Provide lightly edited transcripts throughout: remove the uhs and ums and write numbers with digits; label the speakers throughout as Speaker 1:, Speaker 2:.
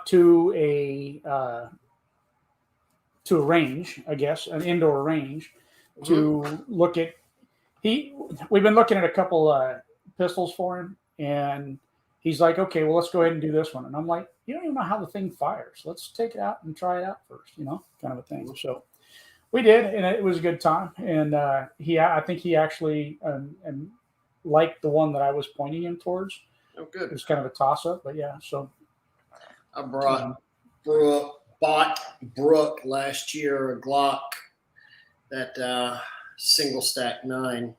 Speaker 1: to a range, I guess, an indoor range,
Speaker 2: Mhm.
Speaker 1: to look at. We've been looking at a couple pistols for him, and he's like, "Okay, well, let's go ahead and do this one." And I'm like, "You don't even know how the thing fires. Let's take it out and try it out first, kind of a thing." So we did, and it was a good time. And I think he actually and liked the one that I was pointing him towards.
Speaker 2: Oh,
Speaker 1: It
Speaker 2: good.
Speaker 1: was kind of a toss up, but yeah. So
Speaker 2: I brought
Speaker 1: um,
Speaker 2: bought Brooke last year a Glock, that single stack 9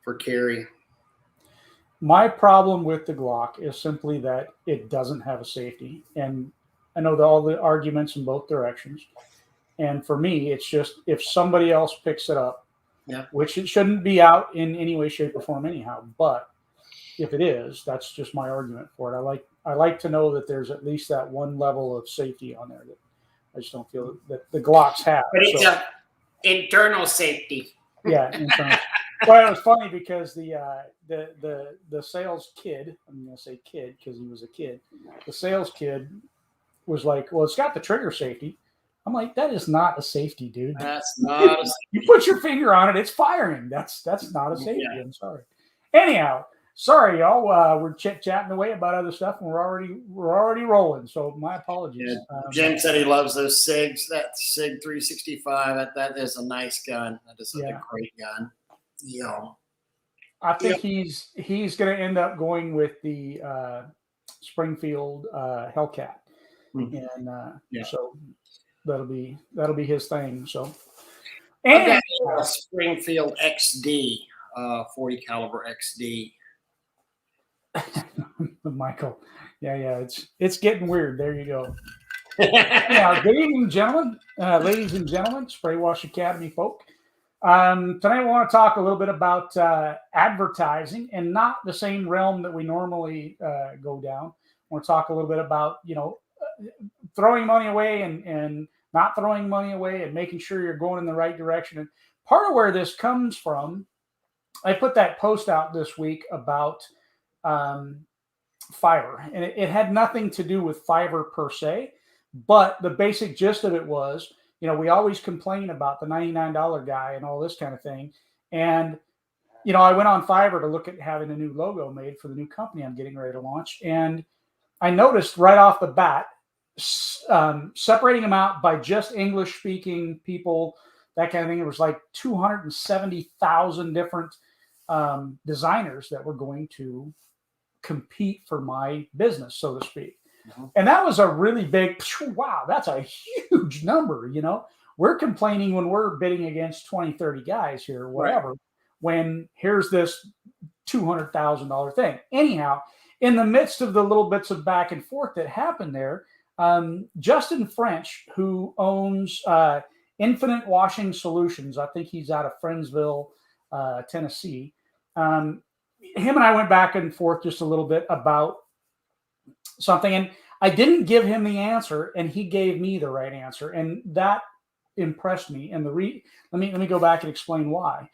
Speaker 2: for carry.
Speaker 1: my problem with the Glock is simply that it doesn't have a safety, and I know all the arguments in both directions. And for me, it's just if somebody else picks it up,
Speaker 2: Yeah.
Speaker 1: which it shouldn't be out in any way, shape, or form anyhow. But if it is, that's just my argument for it. I like to know that there's at least that one level of safety on there that I just don't feel that the Glocks have.
Speaker 2: But it's
Speaker 1: So
Speaker 2: a internal safety.
Speaker 1: yeah, in terms. Well, it was funny because the sales kid, I'm going to say kid because he was a kid. The sales kid was like, "Well, it's got the trigger safety." I'm like, "That is not a safety, dude.
Speaker 2: That's not a
Speaker 1: You put your finger on it, it's firing. That's not a safety.
Speaker 2: Yeah.
Speaker 1: I'm sorry." Anyhow, sorry, y'all. We're chit chatting away about other stuff, and we're already rolling. So my apologies.
Speaker 2: Yeah. Jim said he loves those SIGs. That SIG 365. That is a nice gun. That is a great gun. Yeah.
Speaker 1: I think he's going to end up going with the Springfield Hellcat, and so that'll be his thing. So,
Speaker 2: I've
Speaker 1: and
Speaker 2: got a Springfield XD, 40 caliber XD.
Speaker 1: Michael, yeah, it's getting weird. There you go. Yeah, good evening, gentlemen, ladies and gentlemen, Spray Wash Academy folk. Tonight, we want to talk a little bit about advertising, and not the same realm that we normally go down. I want to talk a little bit about throwing money away and not throwing money away, and making sure you're going in the right direction. And part of where this comes from, I put that post out this week about Fiverr, and it had nothing to do with Fiverr per se, but the basic gist of it was, we always complain about the $99 guy and all this kind of thing. And, I went on Fiverr to look at having a new logo made for the new company I'm getting ready to launch. And I noticed right off the bat, separating them out by just English speaking people, that kind of thing, it was like 270,000 different designers that were going to compete for my business, so to speak. And that was a really big, wow, that's a huge number. We're complaining when we're bidding against 20, 30 guys here, whatever, when here's this $200,000 thing. Anyhow, in the midst of the little bits of back and forth that happened there, Justin French, who owns Infinite Washing Solutions, I think he's out of Friendsville, Tennessee. Him and I went back and forth just a little bit about something, and I didn't give him the answer, and he gave me the right answer, and that impressed me. And let me go back and explain why.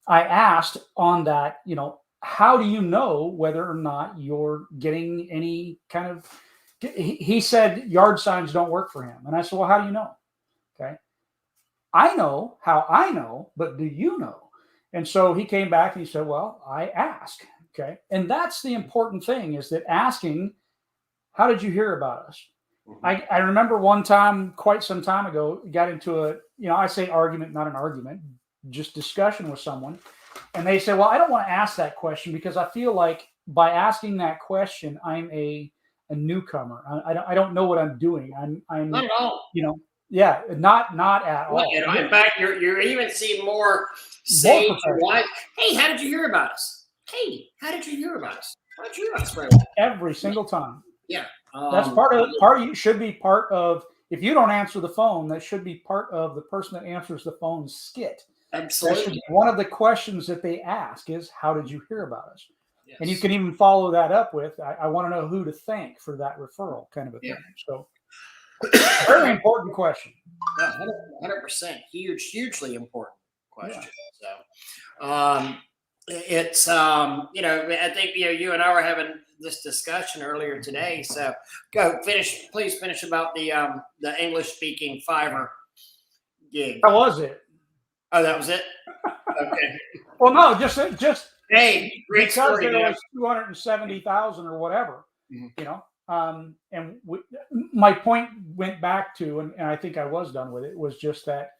Speaker 1: I asked on that, how do you know whether or not you're getting any kind of? He said yard signs don't work for him, and I said, well, how do you know? Okay, I know how I know, but do you know? And so he came back and he said, well, I ask. Okay, and that's the important thing, is that asking. How did you hear about us? I remember one time, quite some time ago, got into a, I say argument, not an argument, just discussion with someone. And they said, well, I don't want to ask that question because I feel like by asking that question, I'm a newcomer. I don't know what I'm doing. I'm
Speaker 2: not at all.
Speaker 1: Yeah, not at all.
Speaker 2: In fact, you even see more say, hey, how did you hear about us? Hey, how did you hear about us? How did you hear about us?
Speaker 1: Every single time.
Speaker 2: Yeah.
Speaker 1: That's part of you should be part of. If you don't answer the phone, that should be part of the person that answers the phone skit.
Speaker 2: Absolutely.
Speaker 1: That should be one of the questions that they ask is, how did you hear about us?
Speaker 2: Yes.
Speaker 1: And you can even follow that up with, I want to know who to thank for that referral, kind of a thing. So very important question.
Speaker 2: 100%. Hugely important question. Yeah. So it's, I think, you and I were having this discussion earlier today. So go finish, please finish about the English speaking Fiverr gig.
Speaker 1: That was it.
Speaker 2: Oh, that was it. Okay.
Speaker 1: Well, no, just
Speaker 2: hey, great
Speaker 1: because
Speaker 2: story,
Speaker 1: there
Speaker 2: man.
Speaker 1: was 270,000 or whatever,
Speaker 2: Mm-hmm.
Speaker 1: you know. And my point went back to, and I think I was done with it, was just that,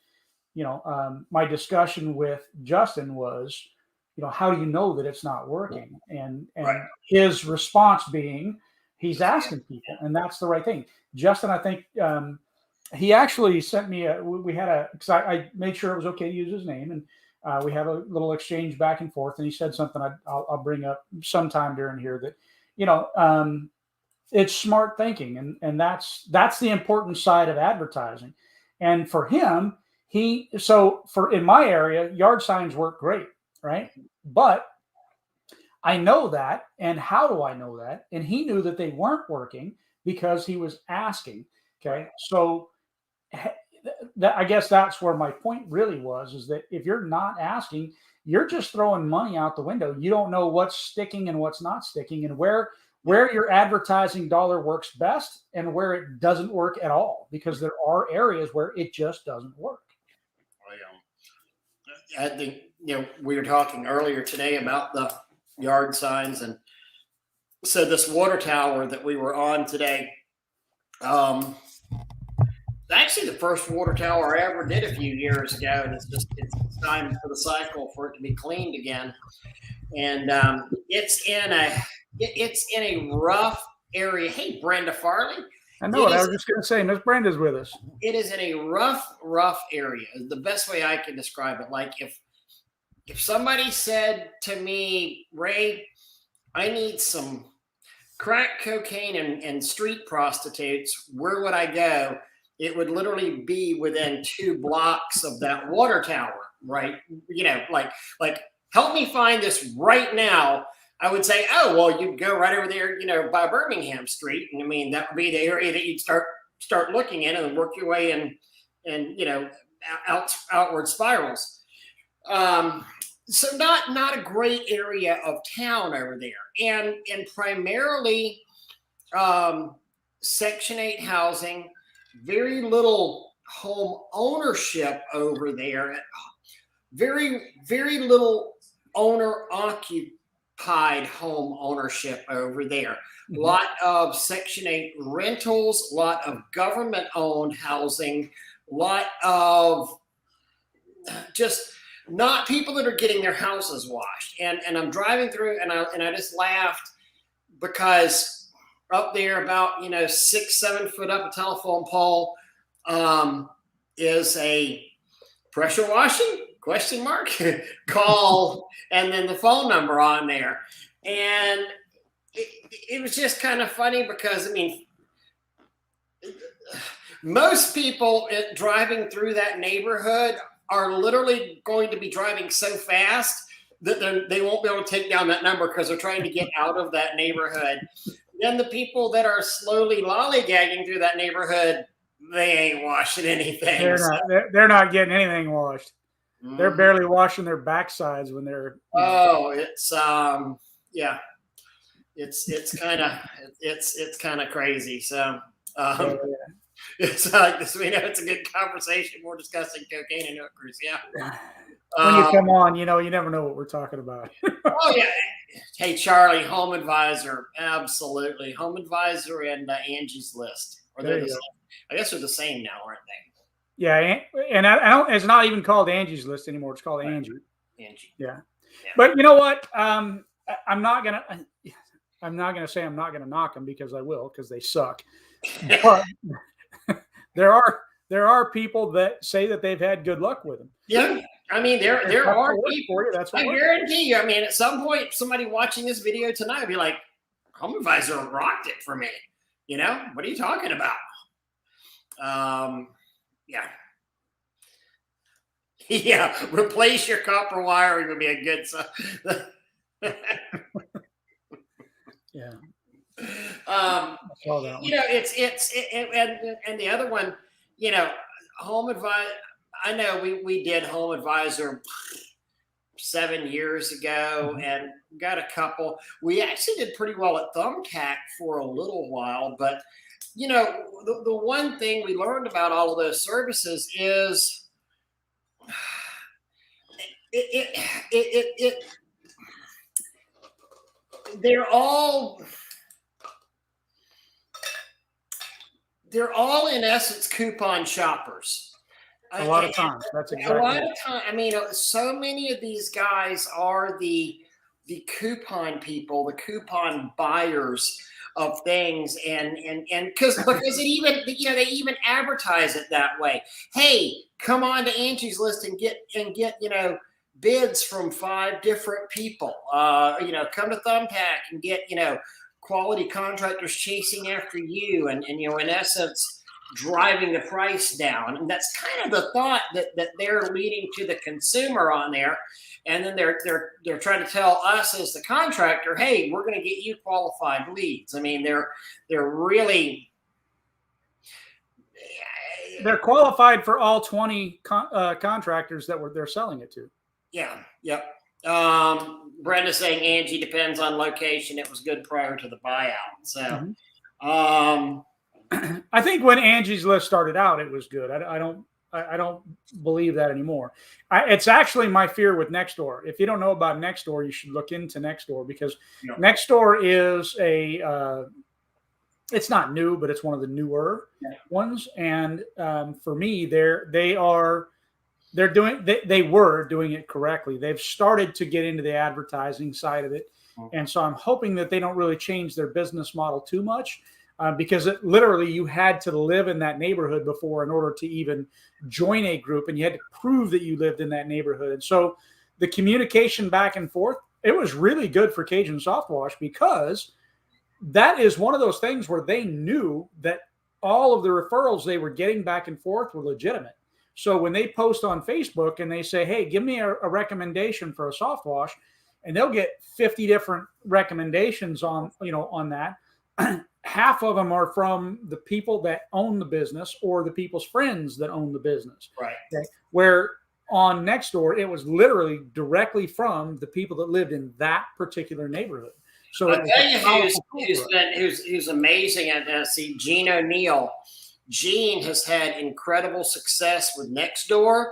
Speaker 1: you know, my discussion with Justin was, you know, how do you know that it's not working? And
Speaker 2: Right.
Speaker 1: his response being, he's asking people, and that's the right thing. Justin, I think he actually sent me we had a, because I made sure it was okay to use his name, and we had a little exchange back and forth, and he said something I'll bring up sometime during here that, you know, it's smart thinking, and that's the important side of advertising. And for him, for in my area, yard signs work great, right? But I know that, and how do I know that? And he knew that they weren't working because he was asking. Okay, so I guess that's where my point really was, is that if you're not asking, you're just throwing money out the window. You don't know what's sticking and what's not sticking, and where your advertising dollar works best and where it doesn't work at all, because there are areas where it just doesn't work.
Speaker 2: I think, you know, we were talking earlier today about the yard signs, and so this water tower that we were on today, actually the first water tower I ever did a few years ago, and it's time for the cycle for it to be cleaned again. And it's in a rough area. Hey, Brenda Farley.
Speaker 1: I know it. I was just going to say, Miss Brenda's with us.
Speaker 2: It is in a rough area. The best way I can describe it, like if somebody said to me, Ray, I need some crack cocaine and street prostitutes, where would I go? It would literally be within 2 blocks of that water tower, right? You know, like help me find this right now. I would say, oh, well, you'd go right over there, you know, by Birmingham Street. And I mean, that would be the area that you'd start looking in, and then work your way in, and, you know, outward spirals. So not a great area of town over there. And primarily Section 8 housing, very little home ownership over there. Very, very little owner occupied home ownership over there. A lot of Section 8 rentals, a lot of government owned housing, a lot of just not people that are getting their houses washed. And I'm driving through, and I just laughed, because up there about, you know, 6-7 foot up a telephone pole is a pressure washing ? Call, and then the phone number on there. And it was just kind of funny, because I mean, most people driving through that neighborhood are literally going to be driving so fast that they won't be able to take down that number, because they're trying to get out of that neighborhood. Then the people that are slowly lollygagging through that neighborhood, they ain't washing anything.
Speaker 1: They're not getting anything washed. They're barely washing their backsides when they're.
Speaker 2: Oh, it's yeah, it's kind of crazy. So it's like this. We know it's a good conversation. We're discussing cocaine and hookers. Yeah.
Speaker 1: When you come on, you know, you never know what we're talking about.
Speaker 2: Oh yeah. Hey, Charlie, Home Advisor, absolutely. Home Advisor and Angie's List. Or they're the same. I guess they're the same now, aren't they?
Speaker 1: Yeah, and I don't. It's not even called Angie's List anymore. It's called Angie.
Speaker 2: Angie.
Speaker 1: Yeah. But you know what? I'm not gonna say I'm not gonna knock them, because I will, because they suck. But there are people that say that they've had good luck with them.
Speaker 2: Yeah. I mean, there are people.
Speaker 1: For you. That's what
Speaker 2: I guarantee you. I mean, at some point, somebody watching this video tonight will be like, Home Advisor rocked it for me. You know, what are you talking about? Yeah. Yeah, replace your copper wiring would be a good
Speaker 1: Yeah.
Speaker 2: You know, and the other one, you know, Home Advisor. I know we did Home Advisor 7 years ago, and got a couple. We actually did pretty well at Thumbtack for a little while, but the one thing we learned about all of those services is it they're all in essence coupon shoppers.
Speaker 1: A lot of times, that's exactly
Speaker 2: a lot of time. I mean, so many of these guys are the coupon people, the coupon buyers of things, and because it even they even advertise it that way. Hey, come on to Angie's List and get bids from 5 different people. Come to Thumbtack and get quality contractors chasing after you, and in essence driving the price down. And that's kind of the thought that they're leading to the consumer on there. And then they're trying to tell us as the contractor, hey, we're going to get you qualified leads. I mean, they're really
Speaker 1: they're qualified for all 20 contractors that they're selling it to.
Speaker 2: Yeah. Yep. Brenda saying Angie depends on location. It was good prior to the buyout. So,
Speaker 1: I think when Angie's List started out, it was good. I don't believe that anymore. It's actually my fear with Nextdoor. If you don't know about Nextdoor, you should look into Nextdoor, because Nextdoor is it's not new, but it's one of the newer ones. And for me, they were doing it correctly. They've started to get into the advertising side of it. And so I'm hoping that they don't really change their business model too much. Because literally you had to live in that neighborhood before in order to even join a group, and you had to prove that you lived in that neighborhood. And so the communication back and forth, it was really good for Cajun Soft Wash, because that is one of those things where they knew that all of the referrals they were getting back and forth were legitimate. So when they post on Facebook and they say, hey, give me a recommendation for a soft wash, and they'll get 50 different recommendations on that. Half of them are from the people that own the business or the people's friends that own the business.
Speaker 2: Right.
Speaker 1: Okay? Where on Nextdoor, it was literally directly from the people that lived in that particular neighborhood. So
Speaker 2: I'll tell you who's amazing at see Gene O'Neill. Gene has had incredible success with Nextdoor,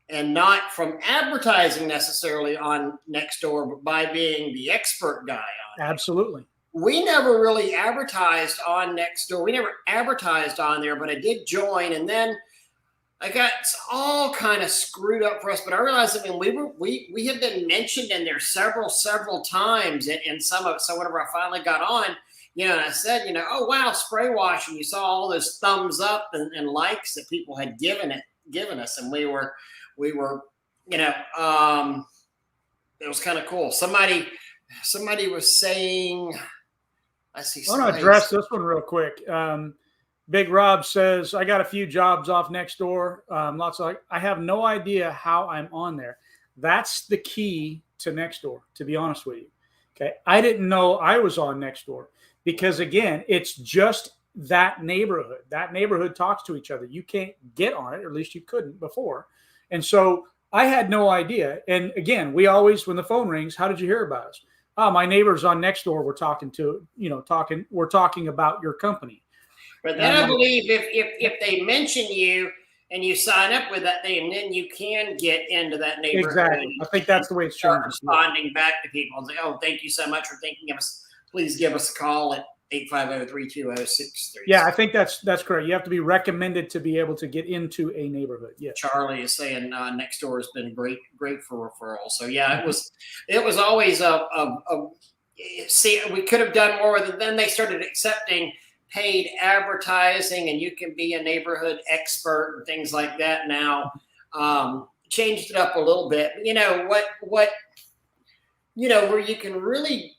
Speaker 2: and not from advertising necessarily on Nextdoor, but by being the expert guy on it.
Speaker 1: Absolutely.
Speaker 2: We never really advertised on Nextdoor. We never advertised on there, but I did join, and then I got all kind of screwed up for us. But I realized, I mean, we had been mentioned in there several times in some of it. So whenever I finally got on, and I said, oh wow, spray wash, and you saw all those thumbs up and likes that people had given us, and we were, it was kind of cool. Somebody was saying. I want
Speaker 1: to address this one real quick. Big Rob says, I got a few jobs off Nextdoor. I have no idea how I'm on there. That's the key to Nextdoor, to be honest with you. Okay. I didn't know I was on Nextdoor, because again, it's just that neighborhood. That neighborhood talks to each other. You can't get on it, or at least you couldn't before. And so I had no idea. And again, we always, when the phone rings, how did you hear about us? Oh, my neighbors on Nextdoor were we're talking about your company.
Speaker 2: But then I believe if they mention you and you sign up with that name, then you can get into that neighborhood.
Speaker 1: Exactly. I think that's the way it's changing.
Speaker 2: Responding back to people and say, oh, thank you so much for thinking of us. Please give us a call at 850-320-63.
Speaker 1: Yeah, I think that's correct. You have to be recommended to be able to get into a neighborhood. Yeah.
Speaker 2: Charlie is saying Nextdoor has been great for referrals. So yeah, it was always see, we could have done more with it. Then they started accepting paid advertising, and you can be a neighborhood expert and things like that now. Changed it up a little bit. Where you can really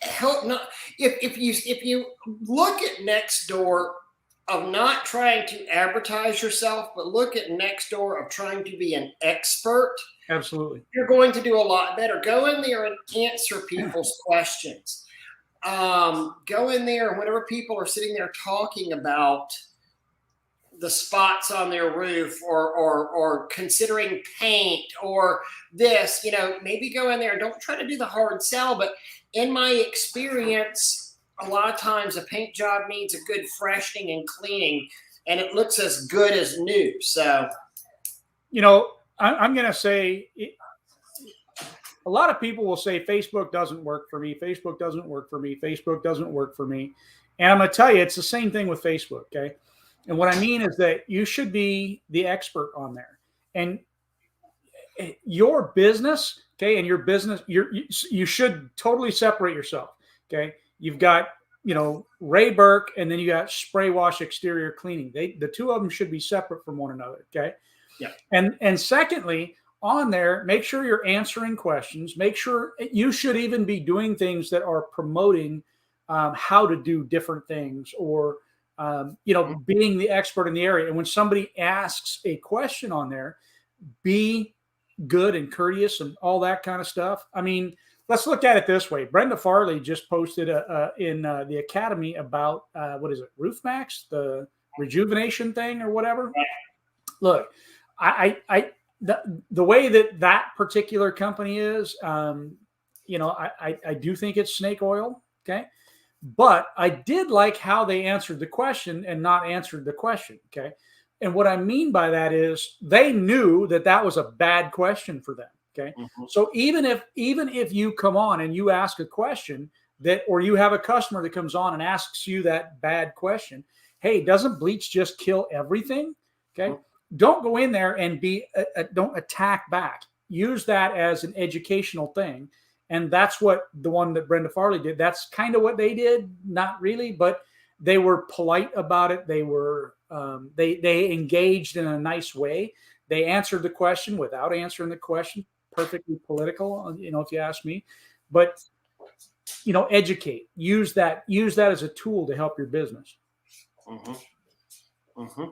Speaker 2: help. Not if you look at Nextdoor of not trying to advertise yourself, but look at Nextdoor of trying to be an expert.
Speaker 1: Absolutely.
Speaker 2: You're going to do a lot better. Go in there and answer people's questions. Go in there, and whenever people are sitting there talking about the spots on their roof, or considering paint or this, maybe go in there. Don't try to do the hard sell, but in my experience, a lot of times a paint job needs a good freshening and cleaning, and it looks as good as new. So,
Speaker 1: I'm going to say a lot of people will say Facebook doesn't work for me. Facebook doesn't work for me. Facebook doesn't work for me. And I'm going to tell you, it's the same thing with Facebook. Okay. And what I mean is that you should be the expert on there, and your business. Okay. And your business, you should totally separate yourself. Okay. You've got, Ray Burke, and then you got Spray Wash Exterior Cleaning. The two of them should be separate from one another. Okay.
Speaker 2: Yeah.
Speaker 1: And secondly, on there, make sure you're answering questions. Make sure you should even be doing things that are promoting how to do different things, or being the expert in the area. And when somebody asks a question on there, be good and courteous and all that kind of stuff. I mean, let's look at it this way. Brenda Farley just posted in the Academy about what is it, Roof Max, the rejuvenation thing or whatever. Look, the way that particular company is, I do think it's snake oil. Okay. But I did like how they answered the question and not answered the question. Okay. And what I mean by that is they knew that was a bad question for them. Okay. Mm-hmm. So even if you come on and you ask a question or you have a customer that comes on and asks you that bad question, hey, doesn't bleach just kill everything? Okay. Mm-hmm. Don't go in there and don't attack back. Use that as an educational thing. And that's what the one that Brenda Farley did. That's kind of what they did. Not really, but they were polite about it. They were, they engaged in a nice way. They answered the question without answering the question. Perfectly political, if you ask me. But, educate. Use that as a tool to help your business.
Speaker 2: Mm-hmm. Mm-hmm.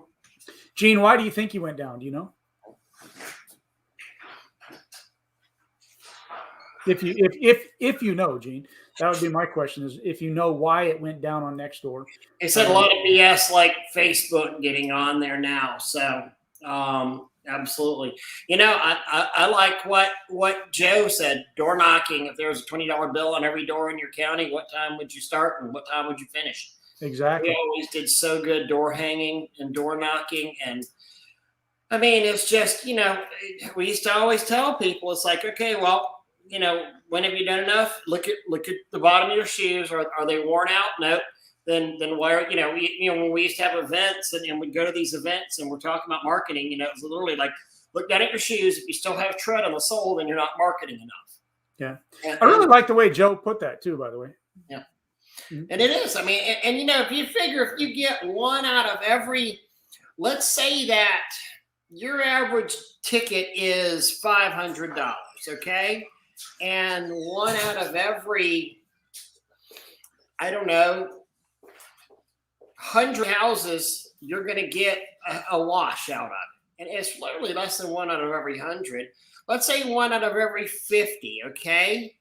Speaker 1: Gene, why do you think you went down? Do you know? If you know, Gene, that would be my question, is if you know why it went down on Nextdoor.
Speaker 2: They said a lot of BS like Facebook getting on there now. So absolutely. I like what Joe said, door knocking. If there was a $20 bill on every door in your county, what time would you start and what time would you finish?
Speaker 1: Exactly.
Speaker 2: We always did so good door hanging and door knocking. And I mean, it's just, we used to always tell people, it's like, okay, well, when have you done enough? Look at the bottom of your shoes. Are they worn out? No. Then why? When we used to have events and we'd go to these events and we're talking about marketing, it was literally like, look down at your shoes. If you still have tread on the sole, then you're not marketing enough.
Speaker 1: Yeah. I really like the way Joe put that too, by the way.
Speaker 2: Yeah. Mm-hmm. And it is. I mean, and if you figure, if you get one out of every, let's say that your average ticket is $500. Okay. And one out of every, I don't know, 100 houses, you're going to get a wash out of it. And it's literally less than one out of every 100. Let's say one out of every 50, okay?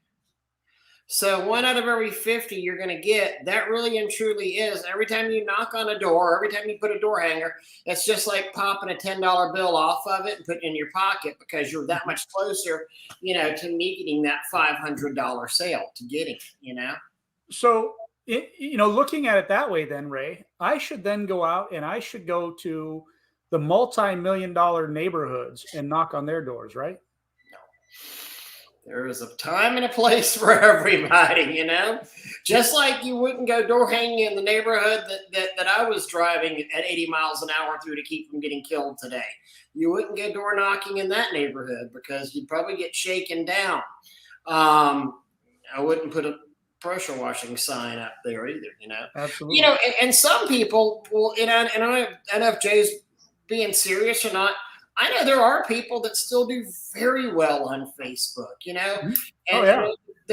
Speaker 2: So one out of every 50 you're going to get, that really and truly is, every time you knock on a door, every time you put a door hanger, it's just like popping a $10 bill off of it and putting it in your pocket, because you're that much closer, to me getting that $500 sale, to getting it,
Speaker 1: So, looking at it that way then, Ray, I should then go out and I should go to the multi-million-dollar neighborhoods and knock on their doors, right?
Speaker 2: There is a time and a place for everybody, Just like you wouldn't go door hanging in the neighborhood that I was driving at 80 miles an hour through to keep from getting killed today. You wouldn't go door knocking in that neighborhood because you'd probably get shaken down. I wouldn't put a pressure washing sign up there either,
Speaker 1: Absolutely.
Speaker 2: And some people will, and I don't know if Jay's being serious or not. I know there are people that still do very well on Facebook,
Speaker 1: Mm-hmm.
Speaker 2: And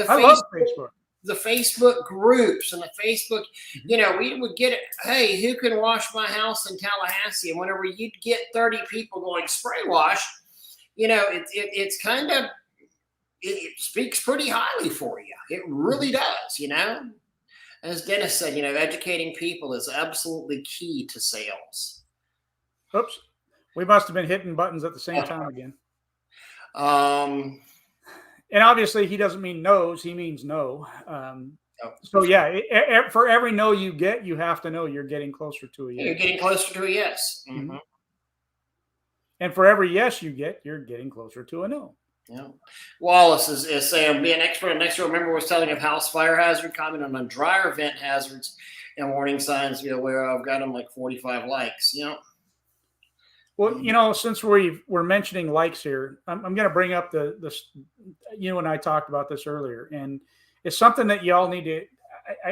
Speaker 1: I love Facebook.
Speaker 2: The Facebook groups and the Facebook, we would get it. Hey, who can wash my house in Tallahassee? And whenever you'd get 30 people going spray wash, it's kind of, it speaks pretty highly for you. It really does, As Dennis said, educating people is absolutely key to sales.
Speaker 1: Oops. We must have been hitting buttons at the same time again. And obviously he doesn't mean no's, he means no. So yeah, for every no you get, you have to know you're getting closer to a yes.
Speaker 2: You're getting closer to a yes.
Speaker 1: Mm-hmm. And for every yes you get, you're getting closer to a no.
Speaker 2: Yeah. Wallace is saying, be an expert on Nextdoor. Remember, was telling of house fire hazard, comment on dryer vent hazards and warning signs to be aware of. Got them like 45 likes.
Speaker 1: Well, since we're mentioning likes here, I'm going to bring up the you and I talked about this earlier, and it's something that y'all need to.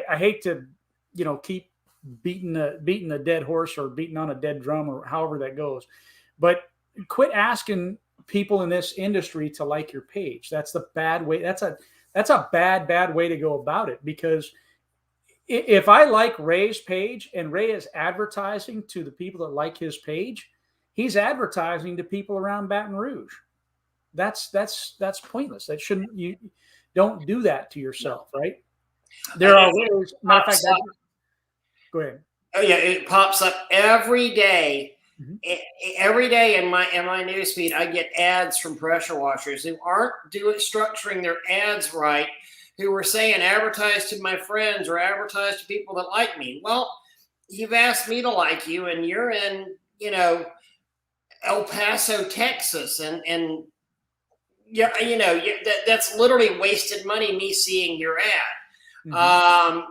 Speaker 1: I hate to, keep beating a dead horse or beating on a dead drum or however that goes, but quit asking people in this industry to like your page. That's the bad way. That's a bad way to go about it, because if I like Ray's page and Ray is advertising to the people that like his page, he's advertising to people around Baton Rouge. That's pointless. That shouldn't, you don't do that to yourself, right? There are ways. Matter of fact, go ahead.
Speaker 2: Oh yeah, it pops up every day. Mm-hmm. Every day in my newsfeed, I get ads from pressure washers who aren't structuring their ads right, who are saying advertise to my friends or advertise to people that like me. Well, you've asked me to like you, and you're in, El Paso, Texas, and that's literally wasted money. Me seeing your ad. Mm-hmm.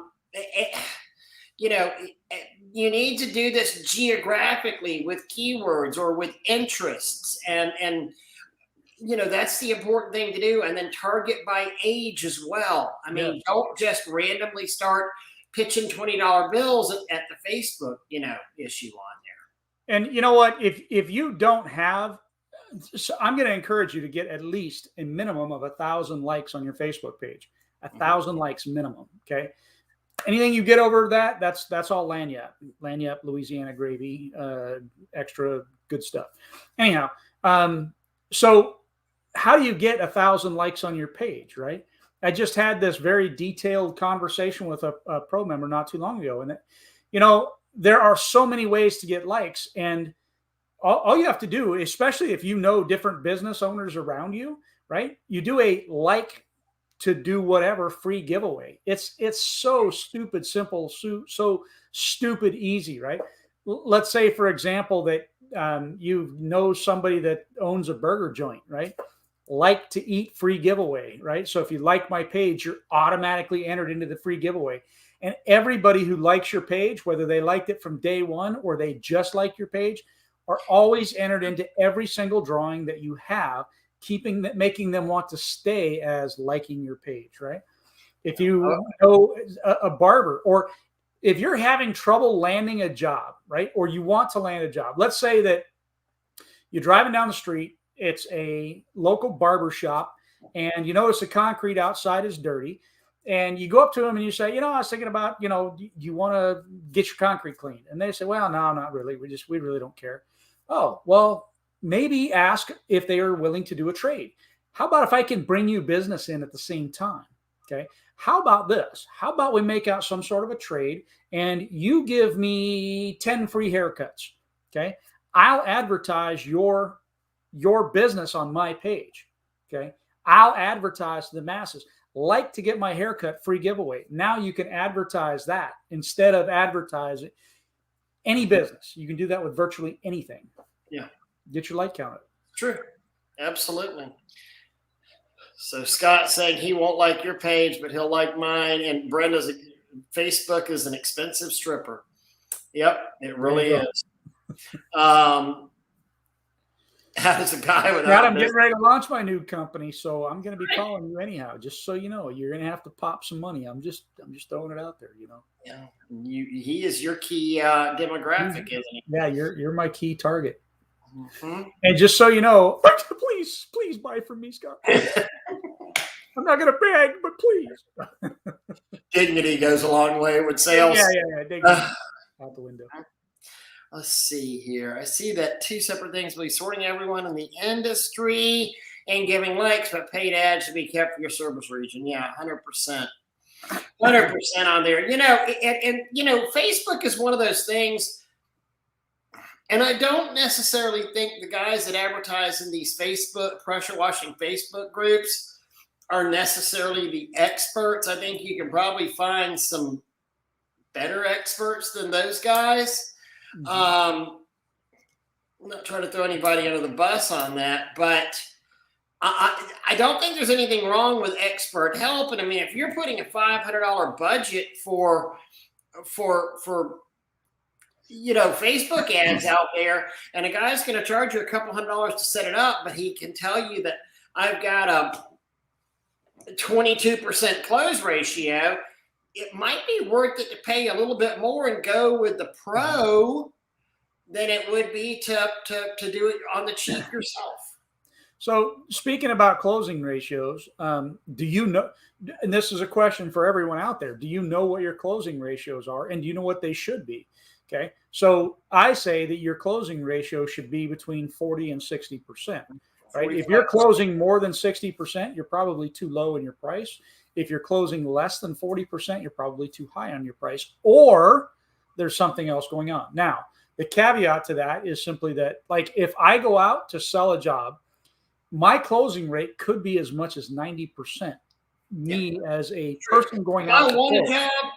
Speaker 2: You need to do this geographically with keywords or with interests, and that's the important thing to do. And then target by age as well. I mean, Don't just randomly start pitching $20 bills at the Facebook issue on there.
Speaker 1: And you know what? If you don't have, so I'm going to encourage you to get at least a minimum of 1,000 likes on your Facebook page. 1,000 likes minimum. Okay. Anything you get over that, that's all lanyap, Louisiana gravy, extra good stuff. Anyhow, so how do you get 1,000 likes on your page, right? I just had this very detailed conversation with a pro member not too long ago, and there are so many ways to get likes, and all you have to do, especially if you know different business owners around you, right? You do a like to do whatever free giveaway. It's so stupid simple, so stupid easy, right? Let's say, for example, that you know somebody that owns a burger joint, right? Like to eat free giveaway, right? So if you like my page, you're automatically entered into the free giveaway. And everybody who likes your page, whether they liked it from day one or they just like your page, are always entered into every single drawing that you have, making them want to stay as liking your page, right? If you know a barber, or if you're having trouble landing a job, right? Or you want to land a job. Let's say that you're driving down the street, it's a local barber shop, and you notice the concrete outside is dirty, and you go up to them and you say, I was thinking about, you want to get your concrete cleaned? And they say, well, no, not really. We really don't care. Oh, well, maybe ask if they are willing to do a trade. How about if I can bring you business in at the same time? Okay. How about this? How about we make out some sort of a trade and you give me 10 free haircuts? Okay. I'll advertise your business on my page. Okay. I'll advertise to the masses. Like to get my haircut, free giveaway. Now you can advertise that instead of advertising any business. You can do that with virtually anything.
Speaker 2: Yeah.
Speaker 1: Get your like count up.
Speaker 2: True. Absolutely. So Scott saying he won't like your page, but he'll like mine. And Brenda's Facebook is an expensive stripper. Yep, it really is. How does a guy without
Speaker 1: I'm getting ready to launch my new company, so I'm going to be calling you anyhow. Just so you know, you're going to have to pop some money. I'm just throwing it out there.
Speaker 2: Yeah, he is your key demographic, isn't he?
Speaker 1: Yeah, you're my key target.
Speaker 2: Mm-hmm.
Speaker 1: And just so you know, please buy from me, Scott. I'm not going to beg, but please.
Speaker 2: Dignity goes a long way with sales.
Speaker 1: Yeah. Dignity out the window.
Speaker 2: Let's see here. I see that two separate things will be sorting everyone in the industry and giving likes, but paid ads should be kept for your service region. Yeah, 100%. 100% on there. And Facebook is one of those things. And I don't necessarily think the guys that advertise in these Facebook, pressure washing Facebook groups are necessarily the experts. I think you can probably find some better experts than those guys. I'm not trying to throw anybody under the bus on that, but I don't think there's anything wrong with expert help. And I mean, if you're putting a $500 budget for Facebook ads out there, and a guy's going to charge you a couple $100 to set it up, but he can tell you that I've got a 22% close ratio, it might be worth it to pay a little bit more and go with the pro than it would be to do it on the cheap yourself.
Speaker 1: So speaking about closing ratios, do you know, and this is a question for everyone out there, do you know what your closing ratios are, and do you know what they should be? Okay. So I say that your closing ratio should be between 40 and 60%, right? If you're closing more than 60%, you're probably too low in your price. If you're closing less than 40%, you're probably too high on your price, or there's something else going on. Now, the caveat to that is simply that, like, if I go out to sell a job, my closing rate could be as much as 90%. Me as a person going out.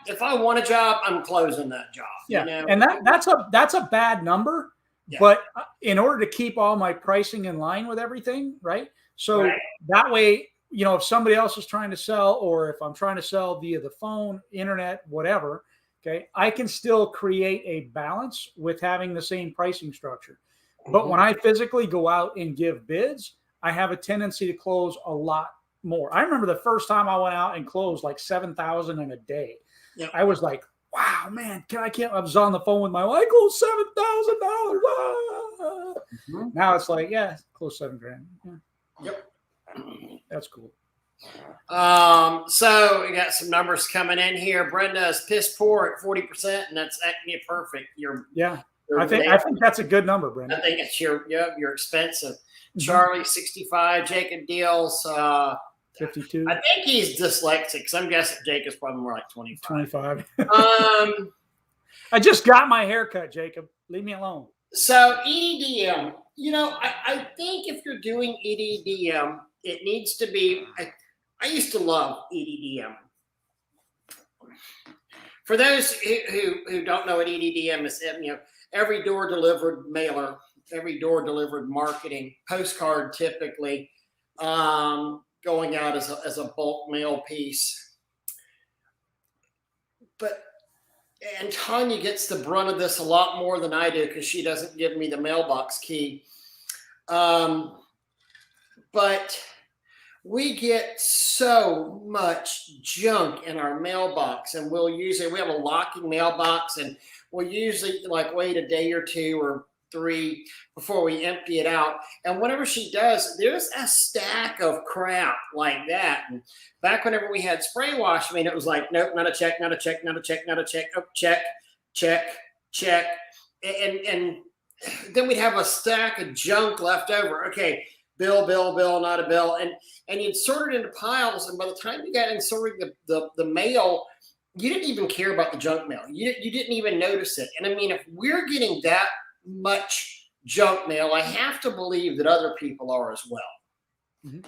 Speaker 2: If I want a job, I'm closing that job.
Speaker 1: Yeah, and that's a bad number. Yeah. But in order to keep all my pricing in line with everything, right? So that way, if somebody else is trying to sell, or if I'm trying to sell via the phone, internet, whatever, okay, I can still create a balance with having the same pricing structure. But when I physically go out and give bids, I have a tendency to close a lot more. I remember the first time I went out and closed like 7,000 in a day. Yep. I was like, wow, man, I was on the phone with my wife, I closed $7,000. Now it's like, yeah, close $7,000. Yeah.
Speaker 2: Yep.
Speaker 1: That's cool.
Speaker 2: So we got some numbers coming in here. Brenda is piss poor at 40%, and that's actually perfect. I think that's a good number, Brenda.
Speaker 1: I
Speaker 2: think it's your expensive. Charlie 65, Jacob Deals
Speaker 1: 52.
Speaker 2: I think he's dyslexic, so I'm guessing Jacob's probably more like 25.
Speaker 1: I just got my haircut, Jacob. Leave me alone.
Speaker 2: So EDDM, I think if you're doing EDDM, it needs to be. I used to love EDDM. For those who don't know what EDDM is, every door delivered mailer, every door delivered marketing, postcard typically, going out as a bulk mail piece. And Tanya gets the brunt of this a lot more than I do because she doesn't give me the mailbox key. But we get so much junk in our mailbox, and we have a locking mailbox, and we'll usually wait a day or 2 or 3 before we empty it out. And whenever she does, there's a stack of crap like that. And back whenever we had spray wash, it was like, nope, not a check, not a check, not a check, not a check, oh, check. And then we'd have a stack of junk left over. Okay, bill, not a bill. And you'd sort it into piles. And by the time you got in sorting the mail, you didn't even care about the junk mail. You didn't even notice it. And if we're getting that much junk mail, I have to believe that other people are as well.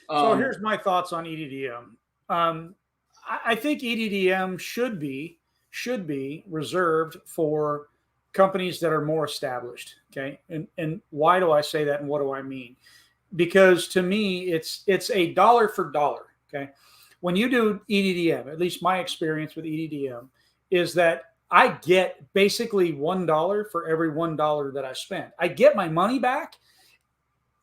Speaker 1: So here's my thoughts on EDDM. I think EDDM should be reserved for companies that are more established. Okay, and why do I say that, and what do I mean? Because to me, it's a dollar for dollar. Okay, when you do EDDM, at least my experience with EDDM is that I get basically $1 for every $1 that I spend. I get my money back.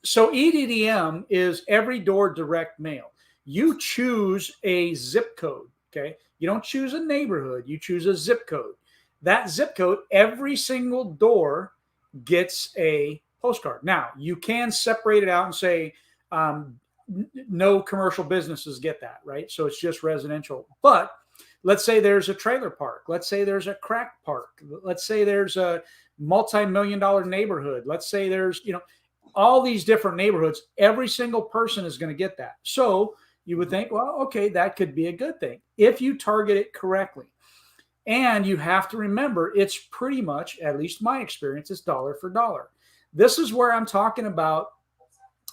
Speaker 1: So EDDM is every door direct mail. You choose a zip code, okay? You don't choose a neighborhood. You choose a zip code. That zip code, every single door gets a postcard. Now, you can separate it out and say no commercial businesses get that, right? So it's just residential. But let's say there's a trailer park. Let's say there's a crack park. Let's say there's a multi-million-dollar neighborhood. Let's say there's, all these different neighborhoods. Every single person is going to get that. So you would think, well, okay, that could be a good thing if you target it correctly. And you have to remember, it's pretty much, at least my experience, is dollar for dollar. This is where I'm talking about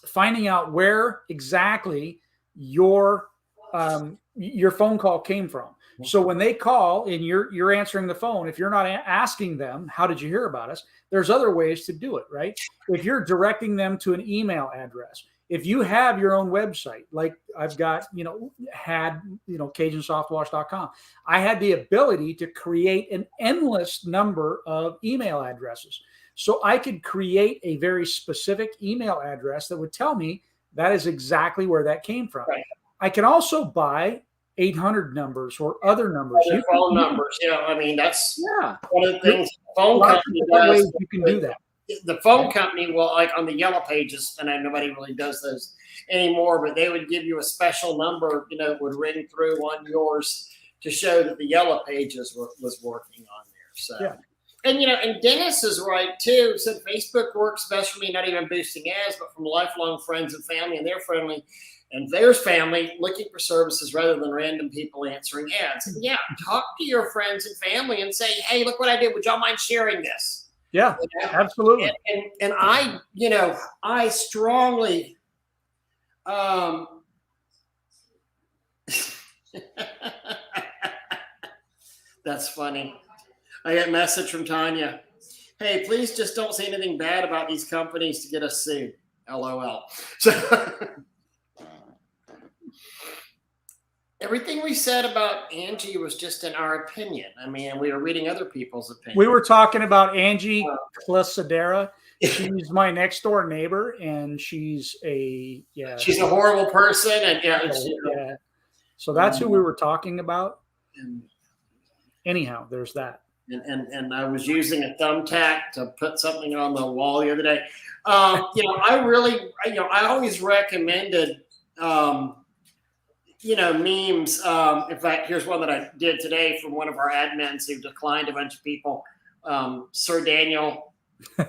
Speaker 1: finding out where exactly your phone call came from. So when they call and you're answering the phone, if you're not asking them, how did you hear about us? There's other ways to do it, right? If you're directing them to an email address, if you have your own website, like I've got, CajunSoftwash.com, I had the ability to create an endless number of email addresses. So I could create a very specific email address that would tell me that is exactly where that came from.
Speaker 2: Right.
Speaker 1: I can also buy 800 numbers or other numbers.
Speaker 2: Other phone numbers. I mean, that's
Speaker 1: one
Speaker 2: of the things the phone company does.
Speaker 1: You can do that.
Speaker 2: The phone company will, like on the Yellow Pages, and I know nobody really does those anymore, but they would give you a special number, would ring through on yours to show that the Yellow Pages was working on there. So, yeah. And Dennis is right too. Said Facebook works best for me, not even boosting ads, but from lifelong friends and family, and their family looking for services rather than random people answering ads. And yeah, talk to your friends and family and say, hey, look what I did. Would y'all mind sharing this?
Speaker 1: Yeah, absolutely.
Speaker 2: And I strongly, that's funny. I got a message from Tanya. Hey, please just don't say anything bad about these companies to get us sued. LOL. So everything we said about Angie was just in our opinion. I mean, we were reading other people's opinions.
Speaker 1: We were talking about Angie Clisadera. She's my next door neighbor, and she's a
Speaker 2: horrible person, and
Speaker 1: So that's who we were talking about. Anyhow, there's that.
Speaker 2: And I was using a thumbtack to put something on the wall the other day. I always recommended, memes. In fact, here's one that I did today from one of our admins who declined a bunch of people. Sir Daniel.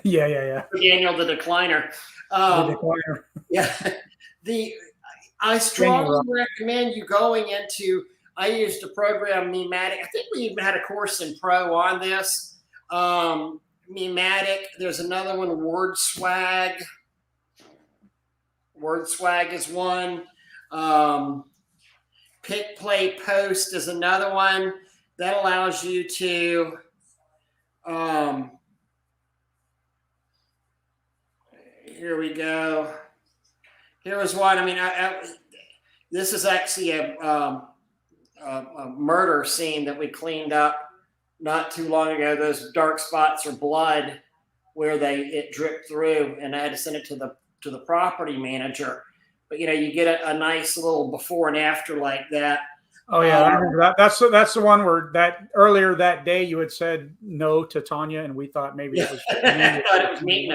Speaker 1: Yeah.
Speaker 2: Sir Daniel, the decliner.
Speaker 1: The decliner.
Speaker 2: Yeah. I strongly recommend you going into. I used a program, Mematic. I think we even had a course in Pro on this. Mematic. There's another one, WordSwag. WordSwag is one. Pick, Play, Post is another one that allows you to here we go. Here was one. I mean, this is actually a murder scene that we cleaned up not too long ago. Those dark spots are blood where it dripped through, and I had to send it to the property manager. But you get a nice little before and after like that.
Speaker 1: Oh yeah, I remember that. That's the one where that earlier that day you had said no to Tanya, and we thought maybe it was.
Speaker 2: I thought it was me.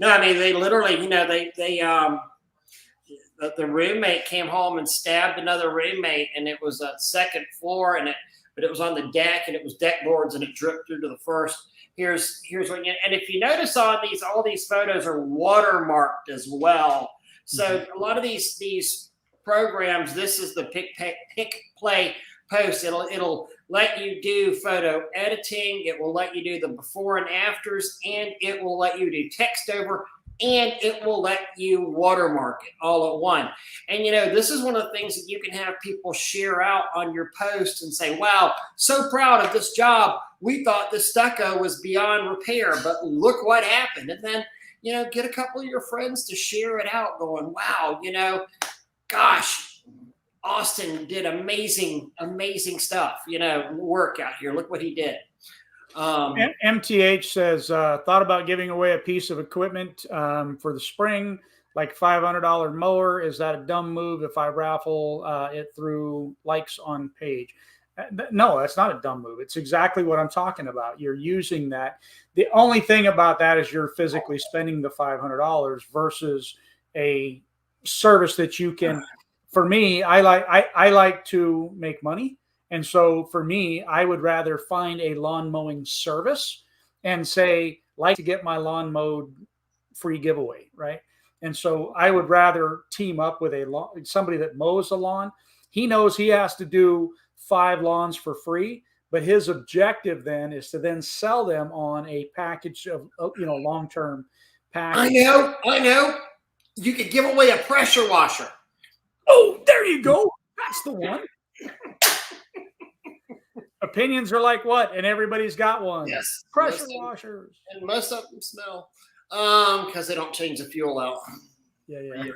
Speaker 2: No, I mean they literally, the roommate came home and stabbed another roommate, and it was a second floor, but it was on the deck, and it was deck boards, and it dripped through to the first. Here's what, and if you notice on all these photos are watermarked as well. So a lot of these programs, this is the pick, play, post. It'll let you do photo editing. It will let you do the before and afters, and it will let you do text over, and it will let you watermark it all at one. And this is one of the things that you can have people share out on your post and say, wow, so proud of this job. We thought the stucco was beyond repair, but look what happened. And then get a couple of your friends to share it out going, wow, gosh, Austin did amazing stuff, work out here. Look what he did.
Speaker 1: MTH says, thought about giving away a piece of equipment for the spring, like $500 mower. Is that a dumb move if I raffle it through likes on page? No, that's not a dumb move. It's exactly what I'm talking about. You're using that. The only thing about that is you're physically spending the $500 versus a service that you can. For me, I like to make money. And so for me, I would rather find a lawn mowing service and say, like to get my lawn mowed free giveaway, right? And so I would rather team up with somebody that mows a lawn. He knows he has to do 5 lawns for free, But his objective then is to then sell them on a package of, long-term package.
Speaker 2: I know. You could give away a pressure washer.
Speaker 1: Oh, there you go. That's the one. Opinions are like what? And everybody's got one.
Speaker 2: Yes.
Speaker 1: Pressure washers.
Speaker 2: And most of them smell because they don't change the fuel out.
Speaker 1: Yeah.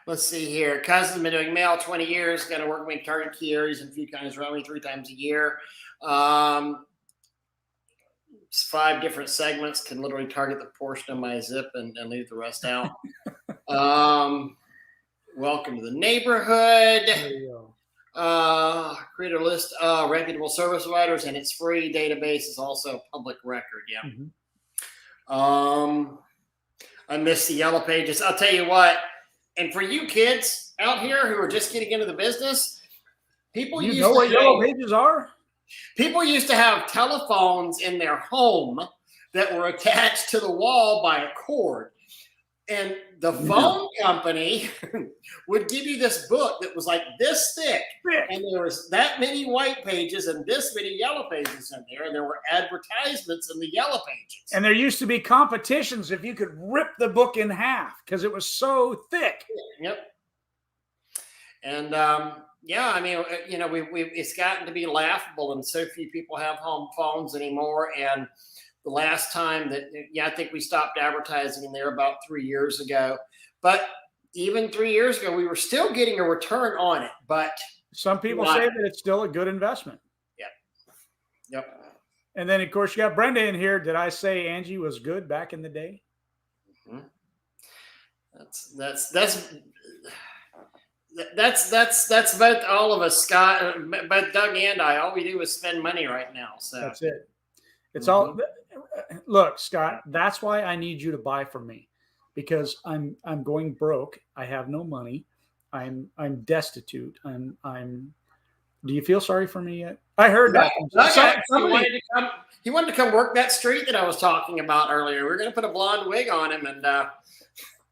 Speaker 2: Let's see here. Cousin's been doing mail 20 years. Got to work with target key areas in a few counties around me 3 times a year. 5 different segments. Can literally target the portion of my zip and leave the rest out. Welcome to the neighborhood.
Speaker 1: There you go.
Speaker 2: Create a list of reputable service providers, and it's free. Database is also public record. Yeah.
Speaker 1: Mm-hmm.
Speaker 2: I miss the yellow pages. I'll tell you what. And for you kids out here who are just getting into the business, people
Speaker 1: You know what yellow pages are?
Speaker 2: People used to have telephones in their home that were attached to the wall by a cord. And the phone company would give you this book that was like this thick. And there was that many white pages and this many yellow pages in there. And there were advertisements in the yellow pages.
Speaker 1: And there used to be competitions if you could rip the book in half because it was so thick.
Speaker 2: Yep. And yeah, I mean, it's gotten to be laughable, and so few people have home phones anymore. And the last time that, I think we stopped advertising in there about 3 years ago. But even 3 years ago, we were still getting a return on it. But
Speaker 1: some people say that it's still a good investment.
Speaker 2: Yep.
Speaker 1: And then, of course, you got Brenda in here. Did I say Angie was good back in the day?
Speaker 2: Mm-hmm. That's about all of us, Scott. But Doug and I, all we do is spend money right now. So
Speaker 1: that's it. It's all. Look, Scott. That's why I need you to buy from me, because I'm going broke. I have no money. I'm destitute. I'm. Do you feel sorry for me yet? I heard that.
Speaker 2: He wanted to come work that street that I was talking about earlier. We're going to put a blonde wig on him and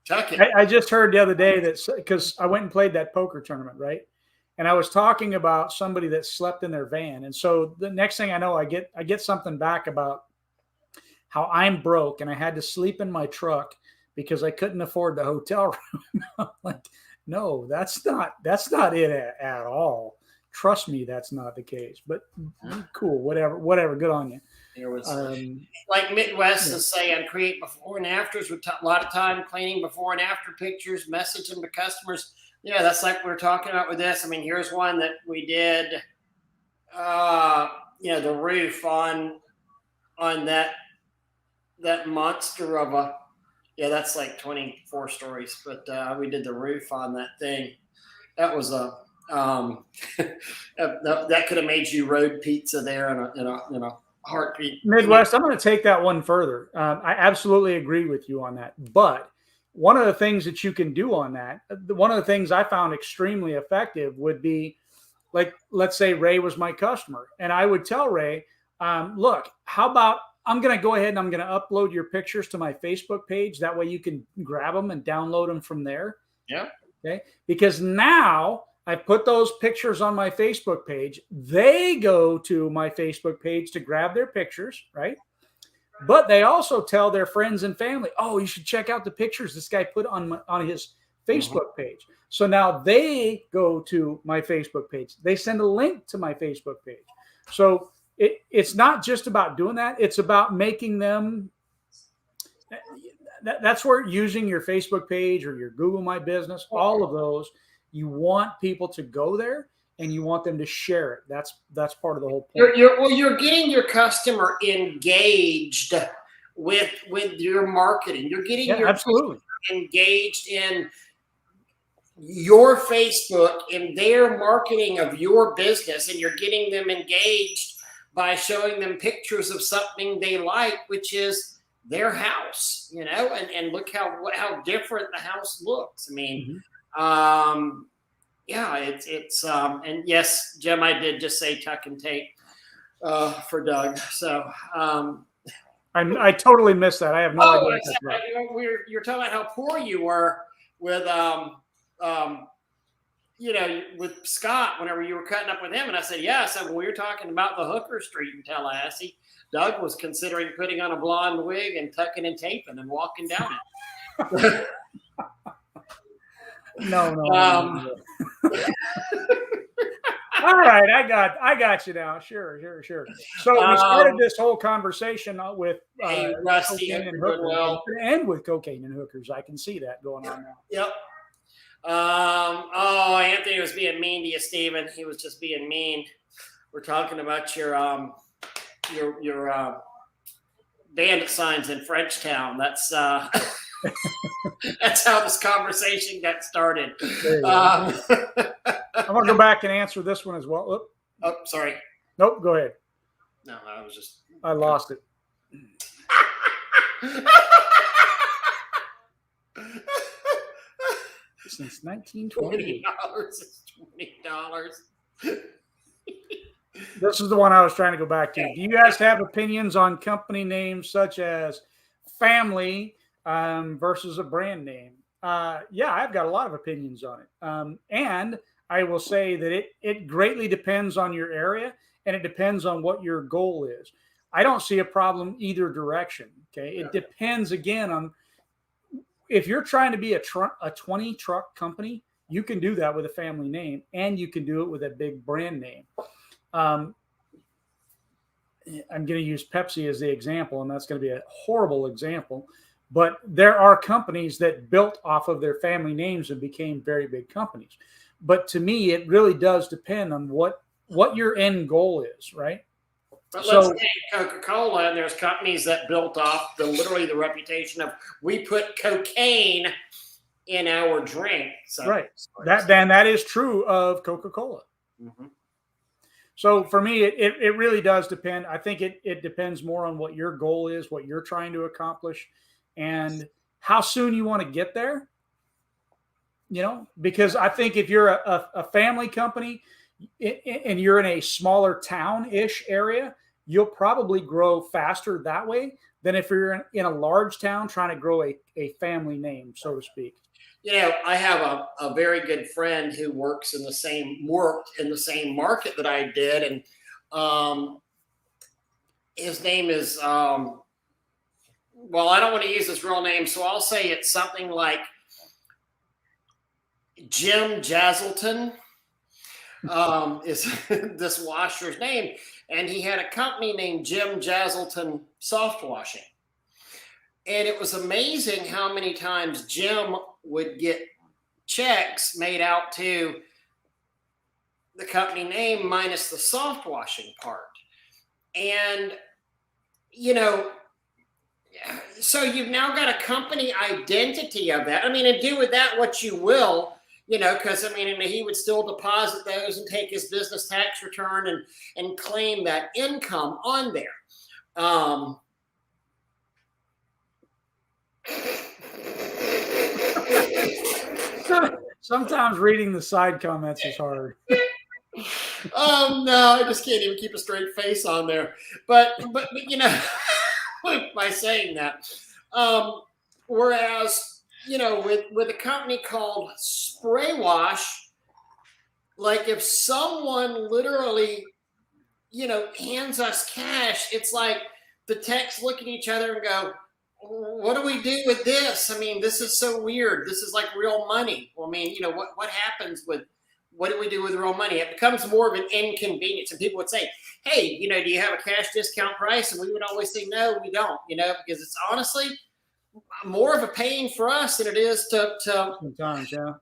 Speaker 2: chuck it.
Speaker 1: I just heard the other day that, because I went and played that poker tournament, right? And I was talking about somebody that slept in their van. And so the next thing I know, I get something back about how I'm broke and I had to sleep in my truck because I couldn't afford the hotel room. I'm like, no, that's not it at all. Trust me, that's not the case. But cool, whatever. Good on you.
Speaker 2: There was like Midwest is saying, create before and afters with a lot of time cleaning before and after pictures, message them to customers. Yeah, that's like we were talking about with this. I mean, here's one that we did. The roof on that monster of a. Yeah, that's like 24 stories, but we did the roof on that thing. That was a. That could have made you road pizza there in a heartbeat.
Speaker 1: Midwest, I'm going to take that one further. I absolutely agree with you on that. But one of the things that you can do on that, one of the things I found extremely effective would be, like, let's say Ray was my customer, and I would tell Ray, look, how about I'm going to go ahead and I'm going to upload your pictures to my Facebook page. That way you can grab them and download them from there.
Speaker 2: Yeah.
Speaker 1: Okay. Because now I put those pictures on my Facebook page. They go to my Facebook page to grab their pictures, right? But they also tell their friends and family, oh, you should check out the pictures this guy put on his Facebook page. So now they go to my Facebook page. They send a link to my Facebook page. So it's not just about doing that. It's about making them. That's where using your Facebook page or your Google My Business, all of those, you want people to go there and you want them to share it. That's part of the whole point.
Speaker 2: You're getting your customer engaged with your marketing. You're getting your
Speaker 1: absolutely
Speaker 2: customer engaged in your Facebook and their marketing of your business, and you're getting them engaged by showing them pictures of something they like, which is their house, and look how different the house looks. I mean, it's and yes, Jim, I did just say tuck and tape for Doug. So
Speaker 1: I totally missed that. I have no idea.
Speaker 2: You're talking about how poor you were with with Scott, whenever you were cutting up with him, and I said, yeah. So when we were talking about the Hooker Street in Tallahassee, Doug was considering putting on a blonde wig and tucking and taping and walking down it.
Speaker 1: No. All right, I got you now. Sure. So we started this whole conversation with
Speaker 2: Rusty
Speaker 1: cocaine and hookers, and with cocaine and hookers. I can see that going on now.
Speaker 2: Yep. Anthony was being mean to you, Steven. He was just being mean. We're talking about your bandit signs in Frenchtown. That's that's how this conversation got started.
Speaker 1: I'm gonna go back and answer this one as well.
Speaker 2: Oh, sorry.
Speaker 1: Nope, go ahead.
Speaker 2: No,
Speaker 1: I lost it. Since 1920.
Speaker 2: $20.
Speaker 1: This is the one I was trying to go back to. Do you guys have opinions on company names such as family versus a brand name? Yeah, I've got a lot of opinions on it. And I will say that it greatly depends on your area, and it depends on what your goal is. I don't see a problem either direction. Okay. It depends again on if you're trying to be a 20 truck company, you can do that with a family name, and you can do it with a big brand name. I'm going to use Pepsi as the example, and that's going to be a horrible example, but there are companies that built off of their family names and became very big companies. But to me, it really does depend on what your end goal is, right?
Speaker 2: But let's take Coca-Cola, and there's companies that built off literally the reputation of we put cocaine in our drink. So,
Speaker 1: right. That is true of Coca-Cola.
Speaker 2: Mm-hmm.
Speaker 1: So for me, it really does depend. I think it depends more on what your goal is, what you're trying to accomplish, and how soon you want to get there. Because I think if you're a family company and you're in a smaller town-ish area, you'll probably grow faster that way than if you're in a large town trying to grow a family name, so to speak.
Speaker 2: I have a very good friend who worked in the same market that I did, and his name is I don't want to use his real name, so I'll say it's something like Jim Jazzleton is this washer's name, and he had a company named Jim Jazzleton Soft Washing. And it was amazing how many times Jim would get checks made out to the company name minus the soft washing part. And, so you've now got a company identity of that. I mean, and do with that what you will, because, he would still deposit those and take his business tax return and claim that income on there.
Speaker 1: Sometimes reading the side comments is hard.
Speaker 2: No, I just can't even keep a straight face on there. But by saying that, whereas with a company called Spray Wash, like if someone literally hands us cash, it's like the techs look at each other and go, what do we do with this? I mean, this is so weird. This is like real money. Well, what happens with, what do we do with real money? It becomes more of an inconvenience. And people would say, hey, do you have a cash discount price? And we would always say, no, we don't, because it's honestly more of a pain for us than it is to
Speaker 1: sometimes, yeah.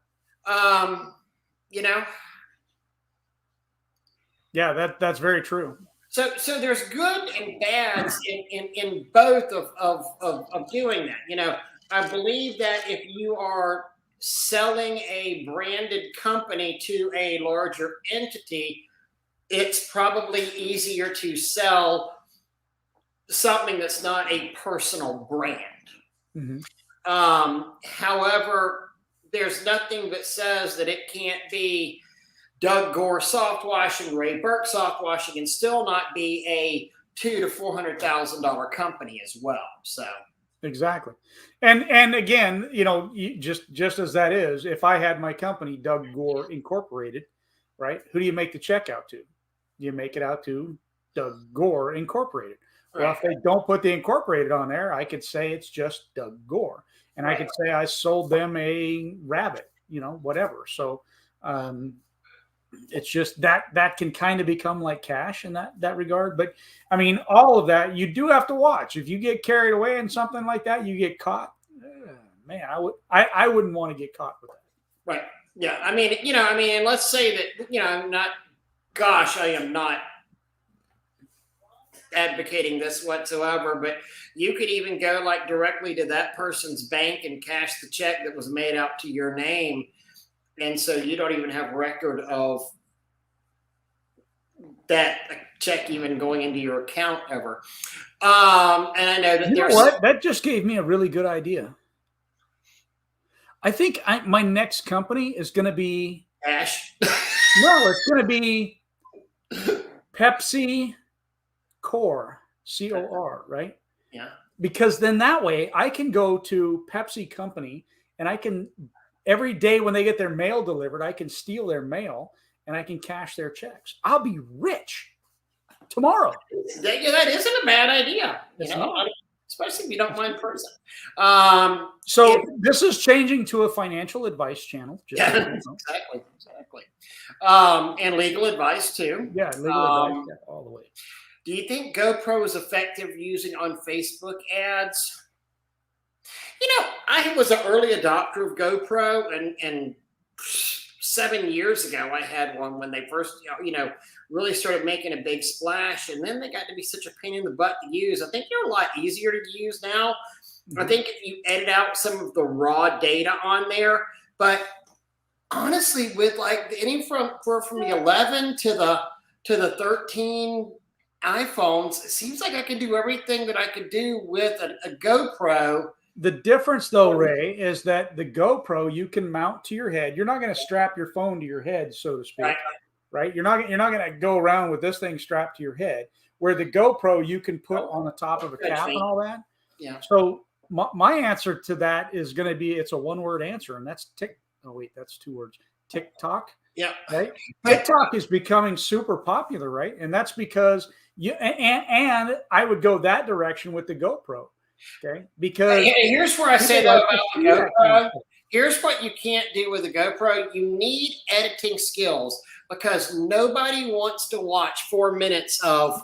Speaker 1: Yeah, that's very true.
Speaker 2: So there's good and bads in both of doing that. I believe that if you are selling a branded company to a larger entity, it's probably easier to sell something that's not a personal brand.
Speaker 1: Mm-hmm.
Speaker 2: However, there's nothing that says that it can't be Doug Gore Soft Washing, Ray Burke Soft Washing, and still not be a $200,000 to $400,000 company as well. So
Speaker 1: Exactly. And again, just as that is, if I had my company, Doug Gore Incorporated, right? Who do you make the check out to? You make it out to Doug Gore Incorporated. Well,
Speaker 2: Right.
Speaker 1: if they don't put the incorporated on there, I could say it's just Doug Gore. And I
Speaker 2: Right.
Speaker 1: could say I sold them a rabbit, whatever. So it's just that can kind of become like cash in that regard. But I mean, all of that you do have to watch. If you get carried away in something like that, you get caught. Man, I wouldn't want to get caught with that.
Speaker 2: Right. Yeah. I mean, and let's say that, I'm not, gosh, I am not advocating this whatsoever, but you could even go like directly to that person's bank and cash the check that was made out to your name. And so you don't even have record of that check even going into your account ever. And I know that
Speaker 1: You know what? That just gave me a really good idea. I think my next company is going to be
Speaker 2: cash.
Speaker 1: No, it's going to be Pepsi Core, COR, right?
Speaker 2: Yeah.
Speaker 1: Because then that way I can go to Pepsi Company and I can, every day when they get their mail delivered, I can steal their mail and I can cash their checks. I'll be rich tomorrow.
Speaker 2: That isn't a bad idea. Especially if you don't mind person.
Speaker 1: So this is changing to a financial advice channel.
Speaker 2: Exactly. And legal advice too.
Speaker 1: Yeah, legal advice all the way.
Speaker 2: Do you think GoPro is effective using on Facebook ads? I was an early adopter of GoPro, and 7 years ago I had one when they first, really started making a big splash, and then they got to be such a pain in the butt to use. I think they're a lot easier to use now. Mm-hmm. I think if you edit out some of the raw data on there, but honestly, with like from the 11 to the 13 iPhones, it seems like I can do everything that I could do with a GoPro.
Speaker 1: The difference, though, Ray, is that the GoPro you can mount to your head. You're not going to strap your phone to your head, so to speak, right? You're not going to go around with this thing strapped to your head. Where the GoPro you can put on the top of a cap and all that.
Speaker 2: Yeah.
Speaker 1: So my answer to that is going to be it's a one-word answer, and that's Oh wait, that's 2 words. TikTok.
Speaker 2: Yeah.
Speaker 1: Right. TikTok is becoming super popular, right? And that's because and I would go that direction with the GoPro. Okay, because
Speaker 2: here's where I say that about the GoPro. Here's what you can't do with a GoPro. You need editing skills, because nobody wants to watch 4 minutes of,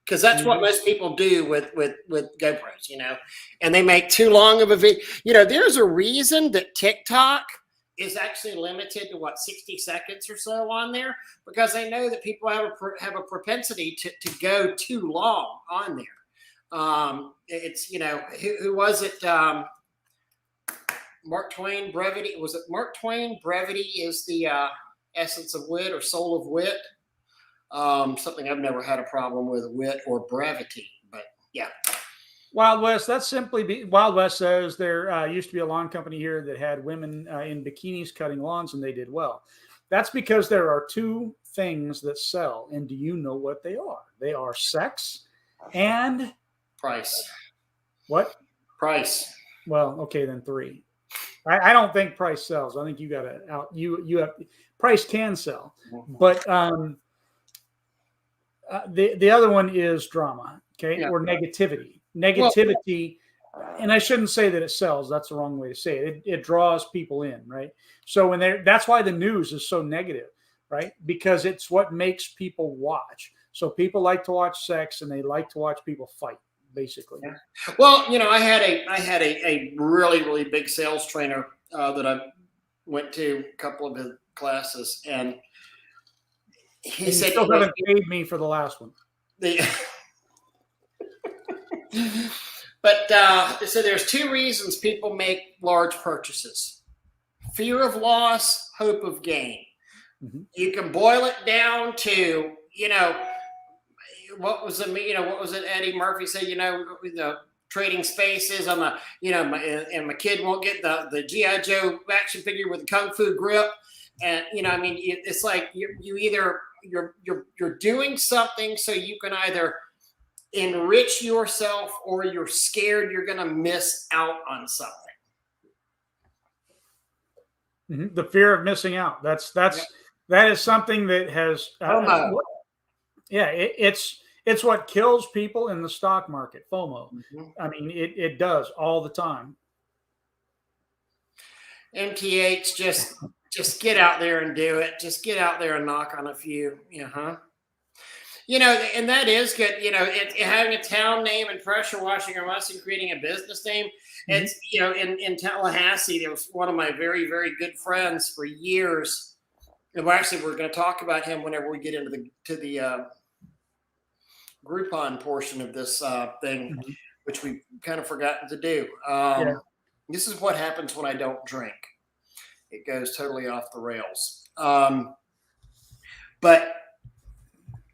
Speaker 2: because that's what most people do with GoPros, and they make too long of a video. There's a reason that TikTok is actually limited to 60 seconds or so on there, because they know that people have a propensity to go too long on there. It's, who was it? Mark Twain, brevity. Was it Mark Twain? Brevity is the essence of wit, or soul of wit. Something I've never had a problem with, wit or brevity, but yeah.
Speaker 1: Wild West, that's simply Wild West says there used to be a lawn company here that had women in bikinis cutting lawns, and they did well. That's because there are 2 things that sell, and do you know what they are? They are sex and
Speaker 2: price.
Speaker 1: What?
Speaker 2: Price.
Speaker 1: Well, okay, then 3. I don't think price sells. I think you got to out. You have price can sell, but the other one is drama, okay, or negativity. And I shouldn't say that it sells. That's the wrong way to say it. It draws people in, right? So that's why the news is so negative, right? Because it's what makes people watch. So people like to watch sex, and they like to watch people fight, basically.
Speaker 2: Yeah. Well, I had a really, really big sales trainer that I went to a couple of his classes, and he said,
Speaker 1: "You still haven't paid me for the last one."
Speaker 2: But so there's 2 reasons people make large purchases: fear of loss, hope of gain. Mm-hmm. You can boil it down to, what was it Eddie Murphy said, the trading spaces on the, and my kid won't get the G.I. Joe action figure with the Kung Fu grip. And, it's like you're doing something so you can either enrich yourself or you're scared you're going to miss out on something.
Speaker 1: Mm-hmm. The fear of missing out. That is something that has it's what kills people in the stock market. FOMO. I mean, it does all the time.
Speaker 2: MTH, just get out there and do it. Just get out there and knock on a few. And that is good. Having a town name and pressure washing or mustang, creating a business name. It's, in Tallahassee, there was one of my very, very good friends for years. And we're going to talk about him whenever we get into the Groupon portion of this thing, which we've kind of forgotten to do. This is what happens when I don't drink. It goes totally off the rails. But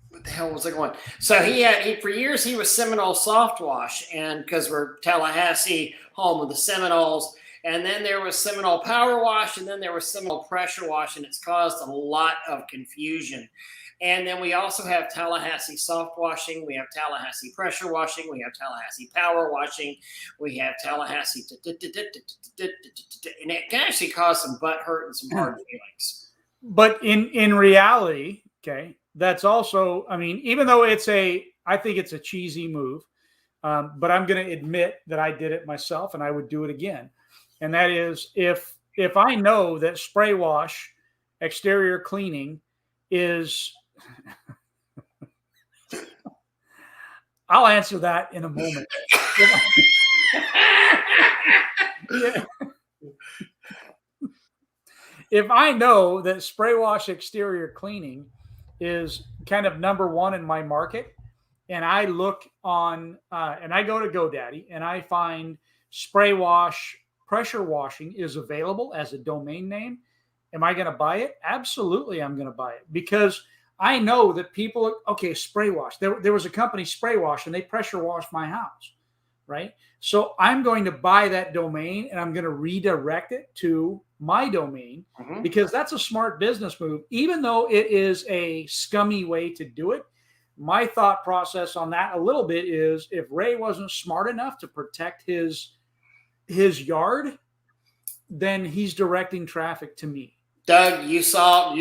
Speaker 2: what the hell was I going? So he for years he was Seminole Soft Wash, and because we're Tallahassee, home of the Seminoles, and then there was Seminole Power Wash, and then there was Seminole Pressure Wash, and it's caused a lot of confusion. And then we also have Tallahassee Soft Washing, we have Tallahassee Pressure Washing, we have Tallahassee Power Washing, we have Tallahassee, and it can actually cause some butt hurt and some hard feelings.
Speaker 1: But in reality, okay, that's also, I mean, even though I think it's a cheesy move, but I'm going to admit that I did it myself and I would do it again. And that is if I know that spray wash exterior cleaning is, I'll answer that in a moment. If I know that spray wash exterior cleaning is kind of number one in my market, and I look on and I go to GoDaddy and I find spray wash pressure washing is available as a domain name, am I going to buy it? Absolutely, I'm going to buy it, because I know that people, spray wash. There was a company, Spray Wash, and they pressure washed my house, right? So I'm going to buy that domain and I'm going to redirect it to my domain, because that's a smart business move. Even though it is a scummy way to do it, my thought process on that a little bit is, if Ray wasn't smart enough to protect his yard, then he's directing traffic to me.
Speaker 2: Doug, you saw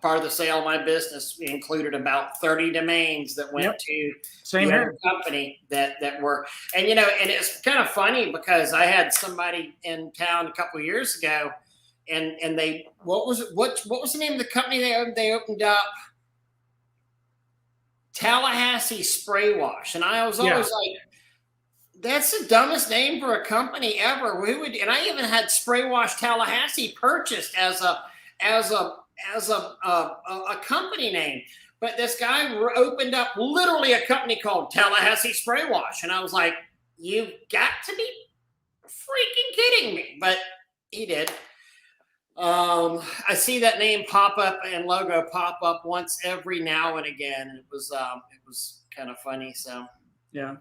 Speaker 2: part of the sale of my business included about 30 domains that went to the company that were, and and it's kind of funny because I had somebody in town a couple of years ago, and they what was the name of the company they opened up? Tallahassee Spray Wash, and I was always like, that's the dumbest name for a company ever. And I even had Spray Wash Tallahassee purchased as a company name. But this guy opened up literally a company called Tallahassee Spray Wash, and I was like, "You've got to be freaking kidding me!" But he did. I see that name pop up and logo pop up once every now and again. It was kind of funny. So
Speaker 1: yeah.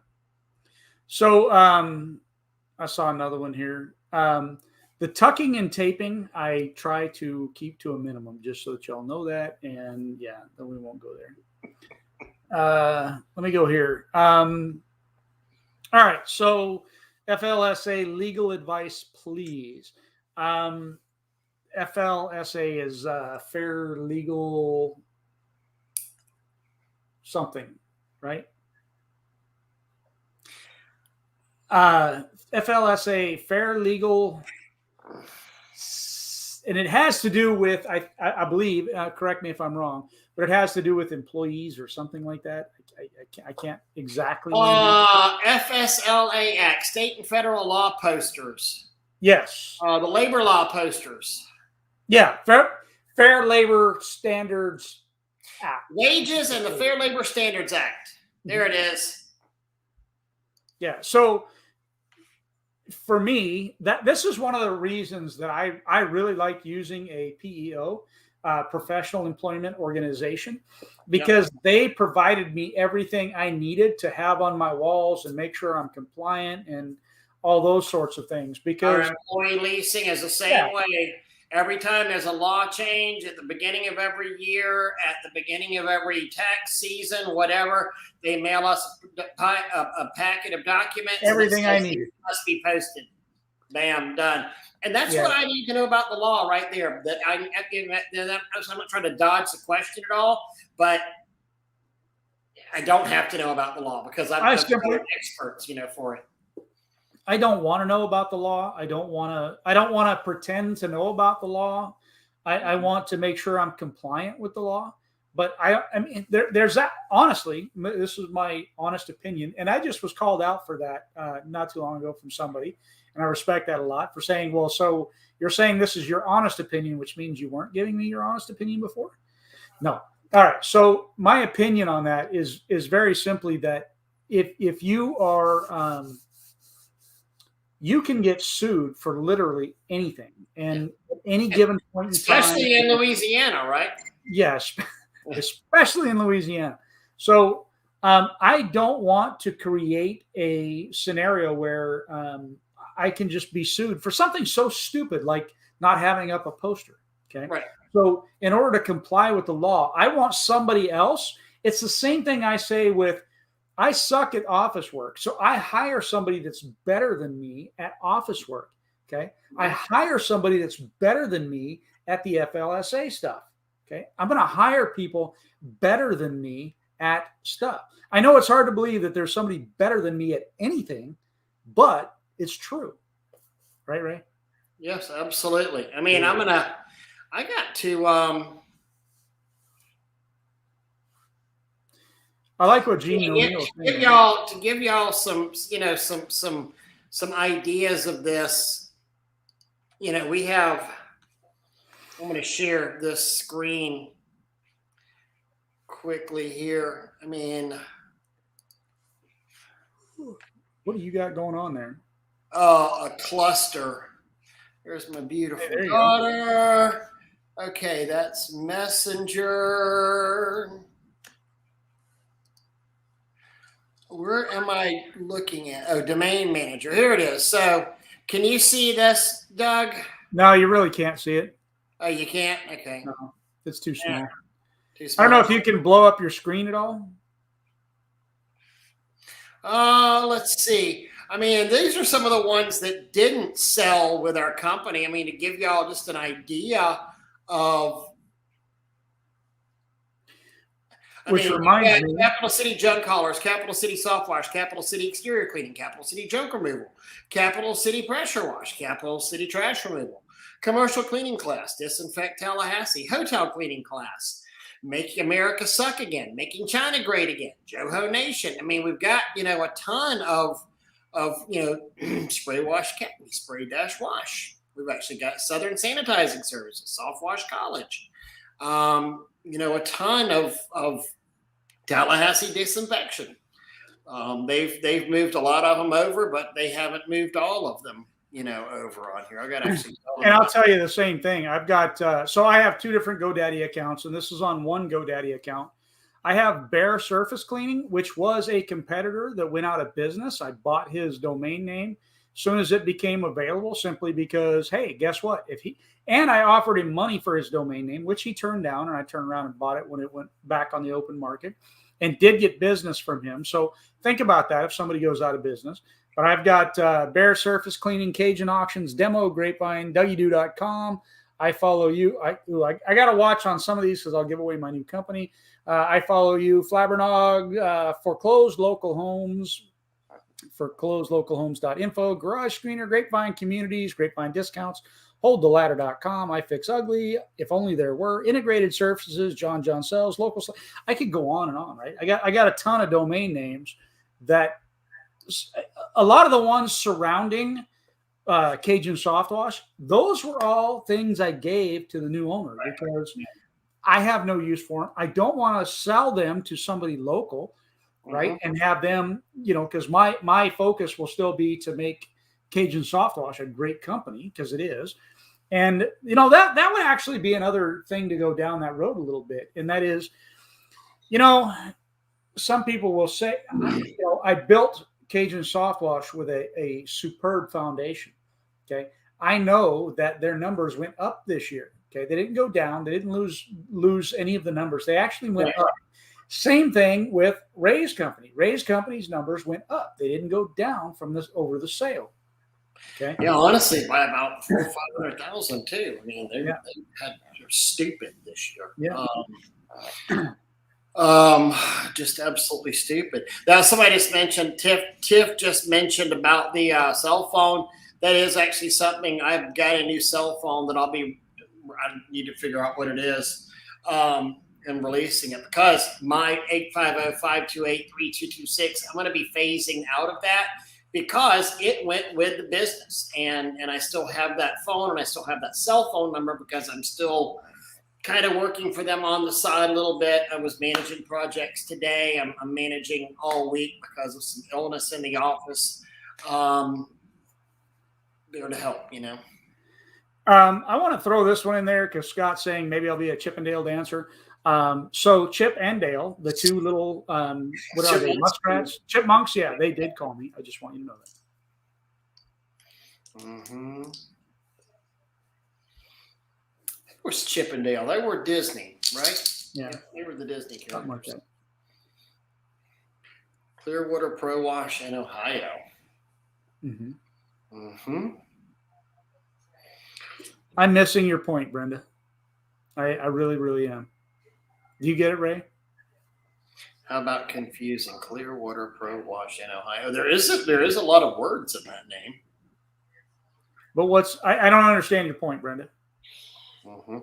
Speaker 1: So I saw another one here. The tucking and taping, I try to keep to a minimum, just so that y'all know that. And then we won't go there. Let me go here. All right. So FLSA legal advice, please. FLSA is fair legal something, right? FLSA fair legal, and it has to do with, I believe, correct me if I'm wrong, but it has to do with employees or something like that. I can't exactly.
Speaker 2: FSLA Act, state and federal law posters.
Speaker 1: Yes.
Speaker 2: The labor law posters.
Speaker 1: Yeah, Fair Labor Standards Act.
Speaker 2: Wages and the Fair Labor Standards Act. There it is.
Speaker 1: Yeah. So for me, this is one of the reasons that I really like using a PEO, professional employment organization, because they provided me everything I needed to have on my walls and make sure I'm compliant and all those sorts of things. Because
Speaker 2: our employee leasing is the same way. Every time there's a law change at the beginning of every year, at the beginning of every tax season, whatever, they mail us a packet of documents.
Speaker 1: Everything I need
Speaker 2: must be posted. Bam, done. And that's
Speaker 1: Yeah.
Speaker 2: what I need to know about the law right there. That I'm not trying to dodge the question at all, but I don't have to know about the law because I'm experts, for it.
Speaker 1: I don't want to know about the law. I don't want to pretend to know about the law. I want to make sure I'm compliant with the law. But I mean, there's that. Honestly, this is my honest opinion, and I just was called out for that not too long ago from somebody, and I respect that a lot for saying, "Well, so you're saying this is your honest opinion, which means you weren't giving me your honest opinion before?" No. All right. So my opinion on that is very simply that if you are you can get sued for literally anything, and at any given point in time,
Speaker 2: especially in Louisiana, right?
Speaker 1: Yes, especially in Louisiana. So I don't want to create a scenario where I can just be sued for something so stupid like not having up a poster. Okay.
Speaker 2: Right.
Speaker 1: So in order to comply with the law, I want somebody else. It's the same thing I say with, I suck at office work. So I hire somebody that's better than me at office work. Okay. I hire somebody that's better than me at the FLSA stuff. Okay. I'm going to hire people better than me at stuff. I know it's hard to believe that there's somebody better than me at anything, but it's true. Right, Ray?
Speaker 2: Yes, absolutely. I mean, I got to
Speaker 1: I like what Gene
Speaker 2: to give y'all some, some ideas of this. We have, I'm going to share this screen quickly here. I mean,
Speaker 1: what do you got going on there?
Speaker 2: A cluster. There's my beautiful daughter. Okay, that's Messenger. Where am I looking at? Oh, domain manager. Here it is. So can you see this, Doug?
Speaker 1: No, you really can't see it.
Speaker 2: Oh, you can't? Okay.
Speaker 1: No, it's too small.
Speaker 2: Yeah, too small.
Speaker 1: I don't know if you can blow up your screen at all.
Speaker 2: Let's see. I mean, these are some of the ones that didn't sell with our company. I mean, to give y'all just an idea of,
Speaker 1: reminds me,
Speaker 2: Capital City junk haulers, Capital City soft wash, Capital City exterior cleaning, Capital City junk removal, Capital City pressure wash, Capital City trash removal, commercial cleaning class, disinfect Tallahassee, hotel cleaning class, Making America Suck Again, Making China Great Again, Joho Nation. I mean, we've got, a ton of spray wash Academy, spray dash wash. We've actually got Southern Sanitizing Services, Soft Wash College. A ton of Tallahassee disinfection. They've moved a lot of them over, but they haven't moved all of them, over on here. I got actually.
Speaker 1: And I'll tell you the same thing. I've got so I have two different GoDaddy accounts, and this is on one GoDaddy account. I have Bear Surface Cleaning, which was a competitor that went out of business. I bought his domain name as soon as it became available, simply because, hey, guess what? And I offered him money for his domain name, which he turned down, and I turned around and bought it when it went back on the open market, and did get business from him. So think about that if somebody goes out of business. But I've got Bear Surface Cleaning, Cajun Auctions, Demo, Grapevine, DougieDoo.com. I follow you. I got to watch on some of these because I'll give away my new company. I follow you, Flabbernog, Foreclosed Local Homes, foreclosedlocalhomes.info, Garage Screener, Grapevine Communities, Grapevine Discounts, HoldTheLadder.com, I Fix Ugly, If Only There Were, Integrated Surfaces, John Sells, Local. I could go on and on, right? I got a ton of domain names that a lot of the ones surrounding Cajun Soft Wash, those were all things I gave to the new owner because I have no use for them. I don't want to sell them to somebody local, right? And have them, because my focus will still be to make Cajun Soft Wash a great company, because it is. And, that would actually be another thing to go down that road a little bit. And that is, some people will say, I built Cajun Soft Wash with a superb foundation. Okay. I know that their numbers went up this year. Okay, they didn't go down. They didn't lose any of the numbers. They actually went up. Same thing with Ray's company. Ray's company's numbers went up. They didn't go down from this over the sale. Okay.
Speaker 2: Yeah, honestly, by about 500,000 too. I mean, they're stupid this year.
Speaker 1: Yeah.
Speaker 2: Just absolutely stupid. Now, somebody just mentioned Tiff just mentioned about the cell phone. That is actually something. I've got a new cell phone that I need to figure out what it is. And releasing it because my 850-528-3226, I'm going to be phasing out of that because it went with the business, and I still have that phone and I still have that cell phone number because I'm still kind of working for them on the side a little bit. I was managing projects today. I'm managing all week because of some illness in the office. There to help, you know.
Speaker 1: I want to throw this one in there because Scott's saying maybe I'll be a Chippendale dancer. So Chip and Dale, the two little what are they, muskrats, chipmunks? Yeah, they did call me. I just want you to know that.
Speaker 2: Mm-hmm. It was Chip and Dale. They were Disney, right?
Speaker 1: Yeah,
Speaker 2: they were the Disney characters.
Speaker 1: Something like that.
Speaker 2: Clearwater Pro Wash in Ohio.
Speaker 1: Mm-hmm.
Speaker 2: Mm-hmm.
Speaker 1: I'm missing your point, Brenda. I really, really am. Do you get it, Ray?
Speaker 2: How about confusing Clearwater Pro Wash in Ohio? There is a lot of words in that name.
Speaker 1: But I don't understand your point, Brenda.
Speaker 2: Mm-hmm.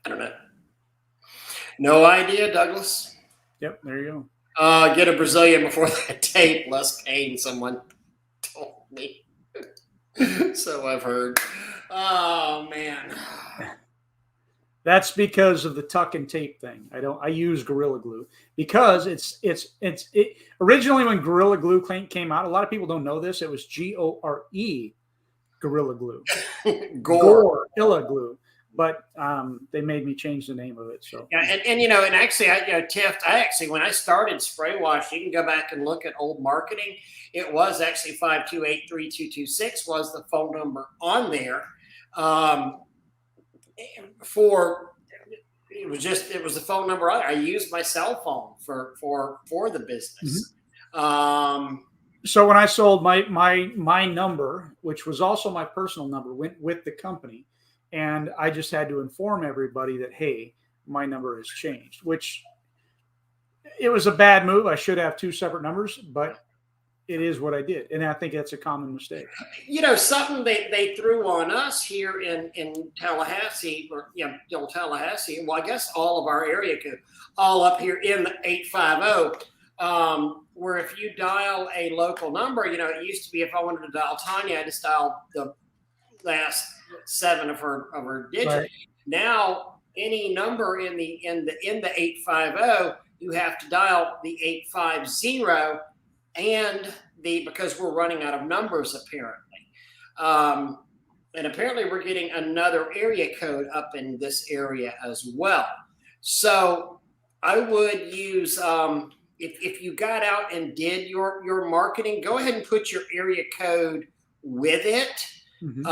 Speaker 2: I don't know. No idea, Douglas.
Speaker 1: Yep, there you go.
Speaker 2: Get a Brazilian before that tape. Less pain, someone told me. So I've heard. Oh man.
Speaker 1: That's because of the tuck and tape thing. I use Gorilla Glue because it originally when Gorilla Glue came out, a lot of people don't know this. It was GORE Gorilla Glue. Gorilla Glue. But they made me change the name of it. So
Speaker 2: yeah, and actually, Tiff, when I started Spray Wash, you can go back and look at old marketing. It was actually 528-3226 was the phone number on there. It was the phone number I used my cell phone for the business. Mm-hmm.
Speaker 1: So when I sold my number, which was also my personal number, went with the company. And I just had to inform everybody that, hey, my number has changed, which it was a bad move. I should have two separate numbers, but it is what I did. And I think that's a common mistake.
Speaker 2: Something they threw on us here in Tallahassee, or Tallahassee. Well, I guess all of our area code, all up here in the 850, where if you dial a local number, it used to be if I wanted to dial Tanya, I just dialed the last 7 of her digits. Right. Now, any number in the 850, you have to dial the 850 and because we're running out of numbers apparently. And apparently we're getting another area code up in this area as well. So I would use if you got out and did your marketing, go ahead and put your area code with it. Mm-hmm.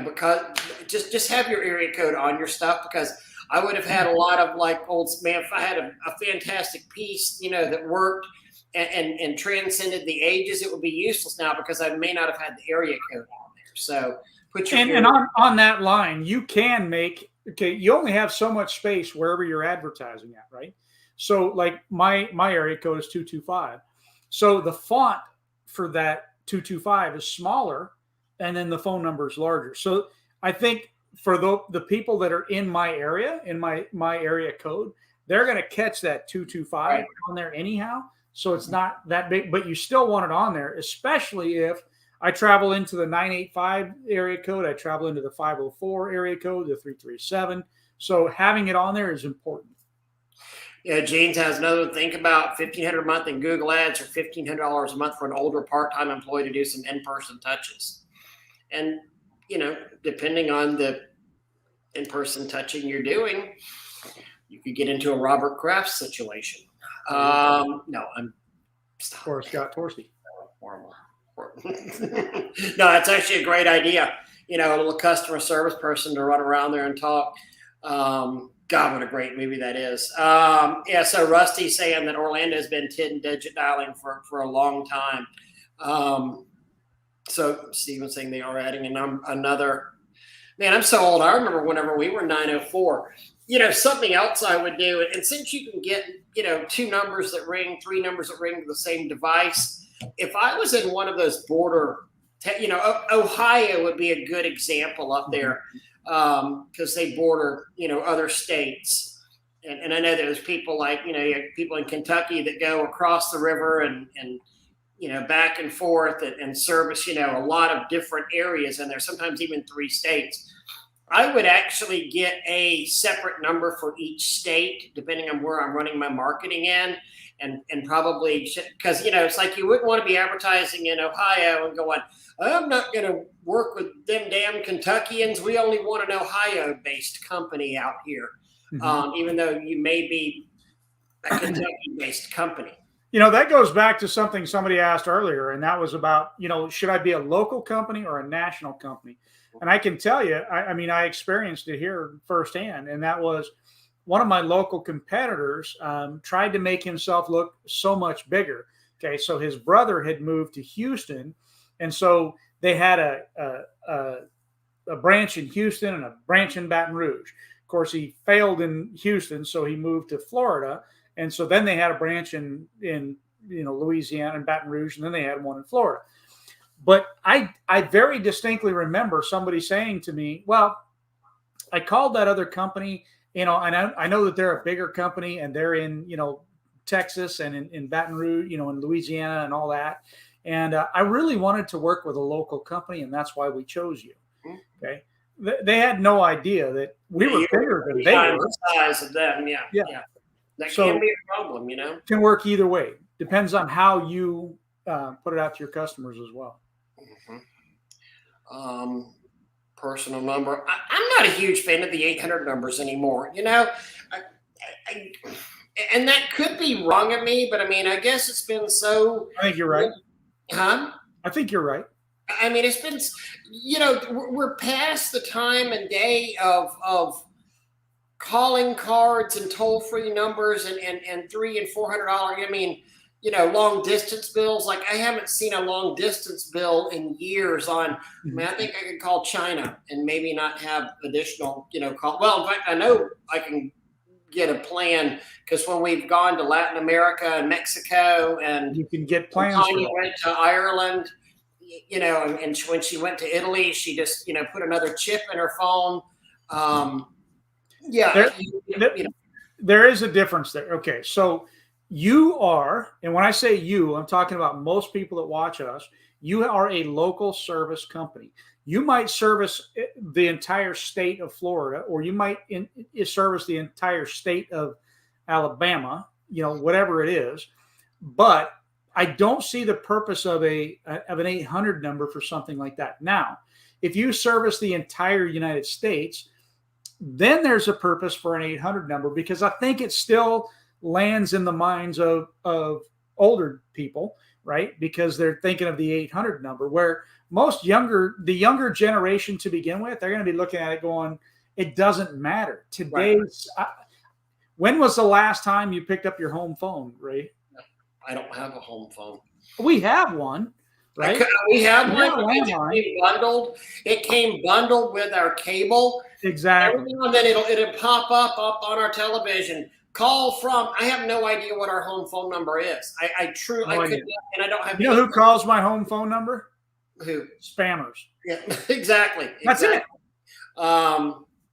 Speaker 2: Because just have your area code on your stuff, because I would have had a lot of if I had a fantastic piece, that worked and transcended the ages, it would be useless now because I may not have had the area code on there. So put your
Speaker 1: and on that line, you can you only have so much space wherever you're advertising at, right? So like my area code is 225. So the font for that 225 is smaller, and then the phone number is larger. So I think for the people that are in my area, in my area code, they're going to catch that 225 on there anyhow. So it's not that big, but you still want it on there, especially if I travel into the 985 area code, I travel into the 504 area code, the 337. So having it on there is important.
Speaker 2: Yeah, James has another one. Think about $1,500 a month in Google Ads, or $1,500 a month for an older part-time employee to do some in-person touches. And, depending on the in-person touching you're doing, you could get into a Robert Kraft situation. No, I'm stop.
Speaker 1: Or Scott Torsey.
Speaker 2: Horrible. No, that's actually a great idea. You know, a little customer service person to run around there and talk. God, what a great movie that is. Yeah, so Rusty's saying that Orlando has been 10-digit dialing for a long time. So Steven's saying they are adding another. Man, I'm so old. I remember whenever we were 904. You know, something else I would do, and since you can get, you know, 2 numbers that ring, 3 numbers that ring to the same device, if I was in one of those border, you know, Ohio would be a good example up there because they border, you know, other states. And I know there's people like, you know, people in Kentucky that go across the river and you know, back and forth and service, you know, a lot of different areas, and there's sometimes even 3 states. I would actually get a separate number for each state, depending on where I'm running my marketing in, and probably because, you know, it's like you wouldn't want to be advertising in Ohio and going, I'm not going to work with them damn Kentuckians. We only want an Ohio-based company out here, even though you may be a Kentucky-based company.
Speaker 1: You know, that goes back to something somebody asked earlier, and that was about, you know, should I be a local company or a national company? And I can tell you, I mean, I experienced it here firsthand, and that was one of my local competitors tried to make himself look so much bigger. Okay, so his brother had moved to Houston, and so they had a branch in Houston and a branch in Baton Rouge. Of course, he failed in Houston, so he moved to Florida. And so then they had a branch in you know, Louisiana and Baton Rouge, and then they had one in Florida. But I very distinctly remember somebody saying to me, well, I called that other company, you know, and I know that they're a bigger company and they're in, you know, Texas and in Baton Rouge, you know, in Louisiana and all that. And I really wanted to work with a local company, and that's why we chose you. Okay. They had no idea that we were bigger than they were.
Speaker 2: The size of them, yeah. That can be a problem, you know.
Speaker 1: Can work either way. Depends on how you put it out to your customers as well.
Speaker 2: Personal number. I'm not a huge fan of the 800 numbers anymore. You know, and that could be wrong of me, but I mean, I guess it's been so.
Speaker 1: I think you're right.
Speaker 2: Huh?
Speaker 1: I think you're right.
Speaker 2: I mean, it's been, you know, we're past the time and day of calling cards and toll-free numbers and $300 and $400. I mean, you know, long distance bills. Like, I haven't seen a long distance bill in years on. I mean, I think I could call China and maybe not have additional, you know, call. Well, in fact, I know I can get a plan because when we've gone to Latin America and Mexico, and
Speaker 1: you can get plans.
Speaker 2: Tanya went to Ireland, you know, and when she went to Italy, she just, you know, put another chip in her phone. Yeah,
Speaker 1: there is a difference there. Okay, so you are, and when I say you, I'm talking about most people that watch us. You are a local service company. You might service the entire state of Florida, or you might service the entire state of Alabama, you know, whatever it is. But I don't see the purpose of an 800 number for something like that. Now, if you service the entire United States, then there's a purpose for an 800 number, because I think it still lands in the minds of older people, right? Because they're thinking of the 800 number, where the younger generation to begin with, they're going to be looking at it going, it doesn't matter. Today's, right. When was the last time you picked up your home phone, Ray?
Speaker 2: I don't have a home phone.
Speaker 1: We have one, right?
Speaker 2: We have one. It came bundled with our cable.
Speaker 1: Exactly.
Speaker 2: Every now and then it'll pop up on our television. Call from. I have no idea what our home phone number is. I could not, and I don't have.
Speaker 1: You know who calls my home phone number?
Speaker 2: Who?
Speaker 1: Spammers.
Speaker 2: Yeah, exactly.
Speaker 1: That's it.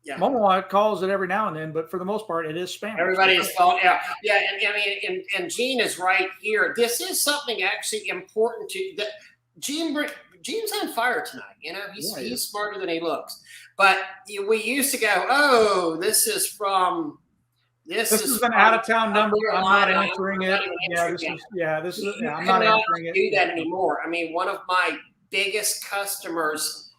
Speaker 2: Yeah.
Speaker 1: Momo calls it every now and then, but for the most part, it is spam.
Speaker 2: Everybody is calling. Yeah. And I mean, and Gene is right here. This is something actually important to that. Gene's on fire tonight. You know, he's smarter than he looks. But we used to go, oh, this is from. This is
Speaker 1: an out of town number. I'm not answering it. This is. I'm not answering it.
Speaker 2: Do that anymore. I mean, one of my biggest customers.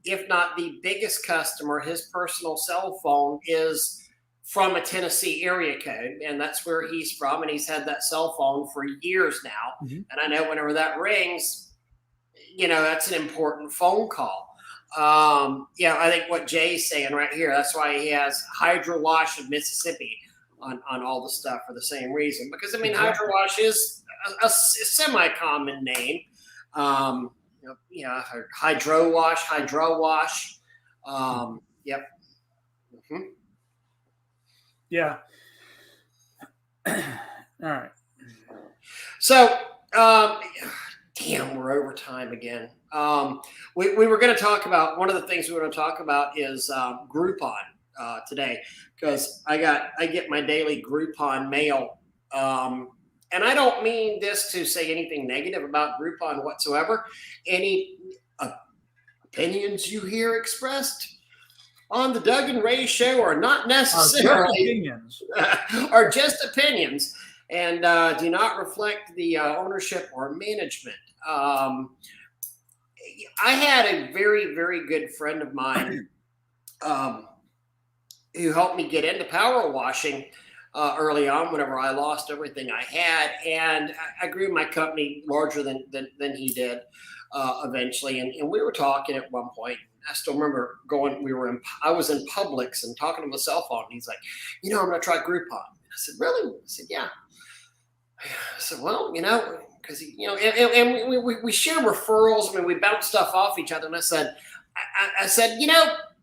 Speaker 2: If not the biggest customer, his personal cell phone is from a Tennessee area code, and that's where he's from, and he's had that cell phone for years now.
Speaker 1: Mm-hmm.
Speaker 2: And I know whenever that rings, that's an important phone call. I think what Jay's saying right here, that's why he has Hydro Wash of Mississippi on all the stuff for the same reason. Because, I mean, Hydro Wash is a semi-common name. Hydro Wash. Yep. Mm-hmm.
Speaker 1: Yeah. All right.
Speaker 2: So, damn, we're over time again. We were going to talk about, one of the things we were going to talk about is Groupon today, because I get my daily Groupon mail. And I don't mean this to say anything negative about Groupon whatsoever. Any opinions you hear expressed on the Doug and Ray show are not necessarily are just opinions, and do not reflect the ownership or management. I had a very, very good friend of mine who helped me get into power washing early on whenever I lost everything I had. And I grew my company larger than he did eventually. And we were talking at one point. I still remember I was in Publix and talking to my cell phone. And he's like, I'm going to try Groupon. And I said, really? I said, yeah. I said, well, because we share referrals. I mean, we bounce stuff off each other. And I said,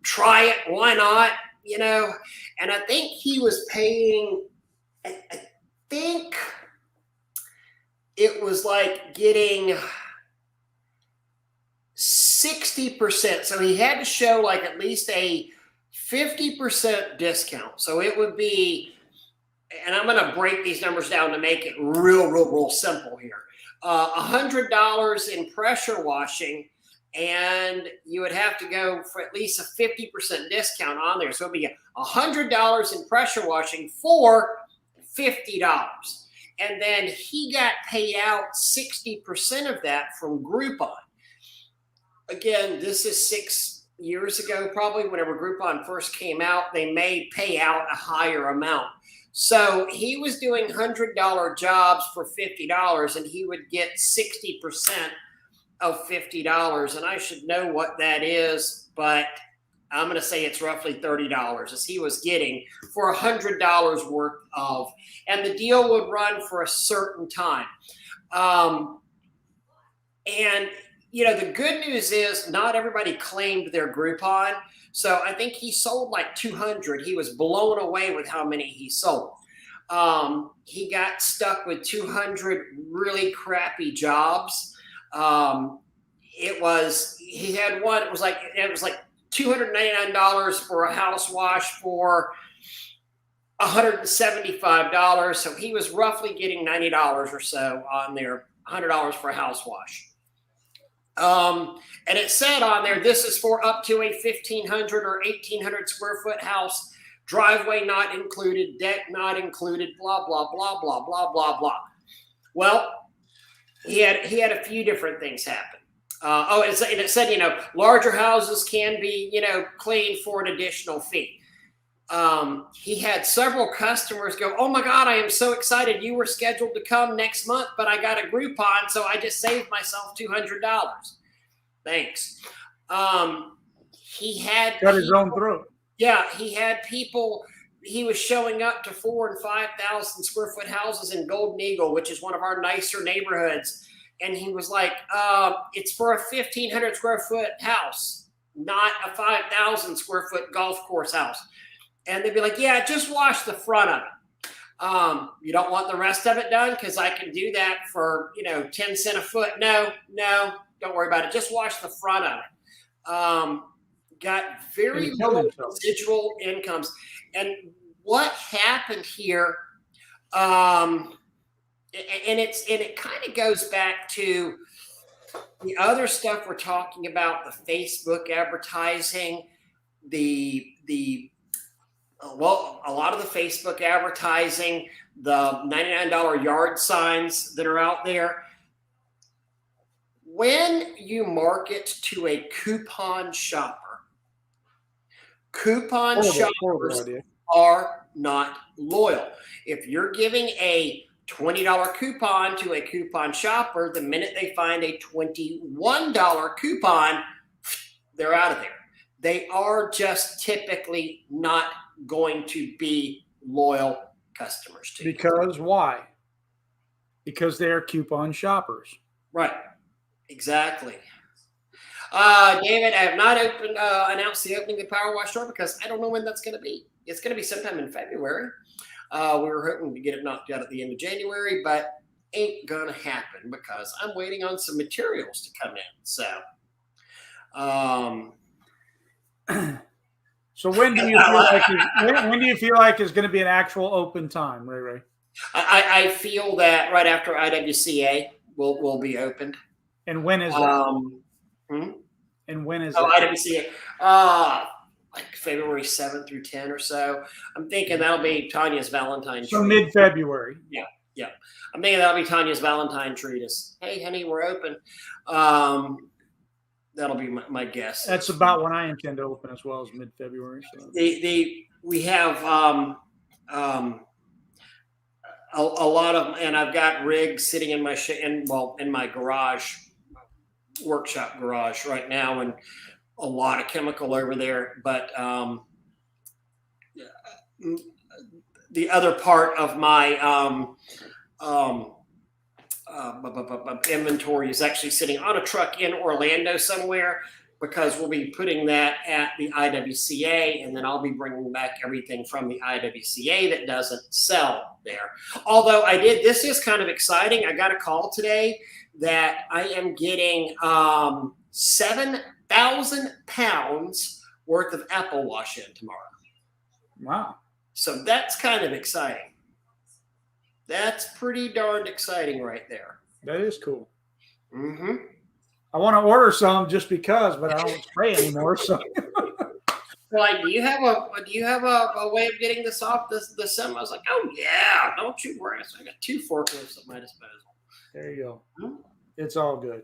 Speaker 2: try it. Why not? And I think he was paying. I think it was like getting 60%. So he had to show like at least a 50% discount. So it would be, and I'm going to break these numbers down to make it real simple here. $100 in pressure washing, and you would have to go for at least a 50% discount on there. So it'd be $100 in pressure washing for $50. And then he got paid out 60% of that from Groupon. Again, this is 6 years ago, probably, whenever Groupon first came out. They may pay out a higher amount. So he was doing $100 jobs for $50, and he would get 60% of $50. And I should know what that is, but I'm going to say it's roughly $30 as he was getting for $100 worth of, and the deal would run for a certain time. And the good news is not everybody claimed their Groupon. So I think he sold like 200. He was blown away with how many he sold. He got stuck with 200 really crappy jobs. He had one, it was like $299 for a house wash for $175. So he was roughly getting $90 or so on there, $100 for a house wash. And it said on there, this is for up to a 1,500 or 1,800 square foot house, driveway not included, deck not included, blah, blah, blah, blah, blah, blah, blah. Well, he had a few different things happen. It said, larger houses can be, cleaned for an additional fee. He had several customers go, oh my God, I am so excited. You were scheduled to come next month, but I got a Groupon, so I just saved myself $200. Thanks. He had
Speaker 1: cut his own throat.
Speaker 2: Yeah, he had people. He was showing up to 4,000 and 5,000 square foot houses in Golden Eagle, which is one of our nicer neighborhoods. And he was like, it's for a 1,500 square foot house, not a 5,000 square foot golf course house. And they'd be like, yeah, just wash the front of it. You don't want the rest of it done? Because I can do that for, 10 cents a foot. No, don't worry about it. Just wash the front of it. Got very low residual incomes. And what happened here, and it kind of goes back to the other stuff we're talking about, the Facebook advertising, a lot of the Facebook advertising, the $99 yard signs that are out there. When you market to a coupon shopper, shoppers are not loyal. If you're giving a $20 coupon to a coupon shopper, the minute they find a $21 coupon, they're out of there. They are just typically not going to be loyal customers to you.
Speaker 1: Because why? Because they're coupon shoppers.
Speaker 2: Right. Exactly. David, I have not announced the opening of the Power Wash store because I don't know when that's going to be. It's going to be sometime in February. We were hoping to get it knocked out at the end of January, but ain't going to happen because I'm waiting on some materials to come in. So,
Speaker 1: so when do you feel like when do you feel like is going to be an actual open time, Ray?
Speaker 2: I feel that right after IWCA will be opened.
Speaker 1: And when is that? And when is that?
Speaker 2: IWCA? Like February 7th through 10 or so. I'm thinking that'll be Tanya's Valentine.
Speaker 1: So mid-February.
Speaker 2: Yeah. I'm thinking that'll be Tanya's Valentine treatise. Hey, honey, we're open. That'll be my guess.
Speaker 1: That's about when I intend to open as well, as mid-February. So.
Speaker 2: We have a lot of, and I've got rigs sitting in my in my garage, workshop garage right now, and a lot of chemical over there. But the other part of my inventory is actually sitting on a truck in Orlando somewhere, because we'll be putting that at the IWCA, and then I'll be bringing back everything from the IWCA that doesn't sell there. Although this is kind of exciting. I got a call today that I am getting 7,000 pounds worth of Apple Wash in tomorrow.
Speaker 1: Wow.
Speaker 2: So that's kind of exciting. That's pretty darned exciting right there.
Speaker 1: That is cool.
Speaker 2: Mm-hmm.
Speaker 1: I want to order some just because, but I don't spray anymore. So,
Speaker 2: like, do you have a way of getting this off the semi? I was like, oh yeah, don't you worry. So I got 2 forklifts at my disposal.
Speaker 1: There you go. It's all good.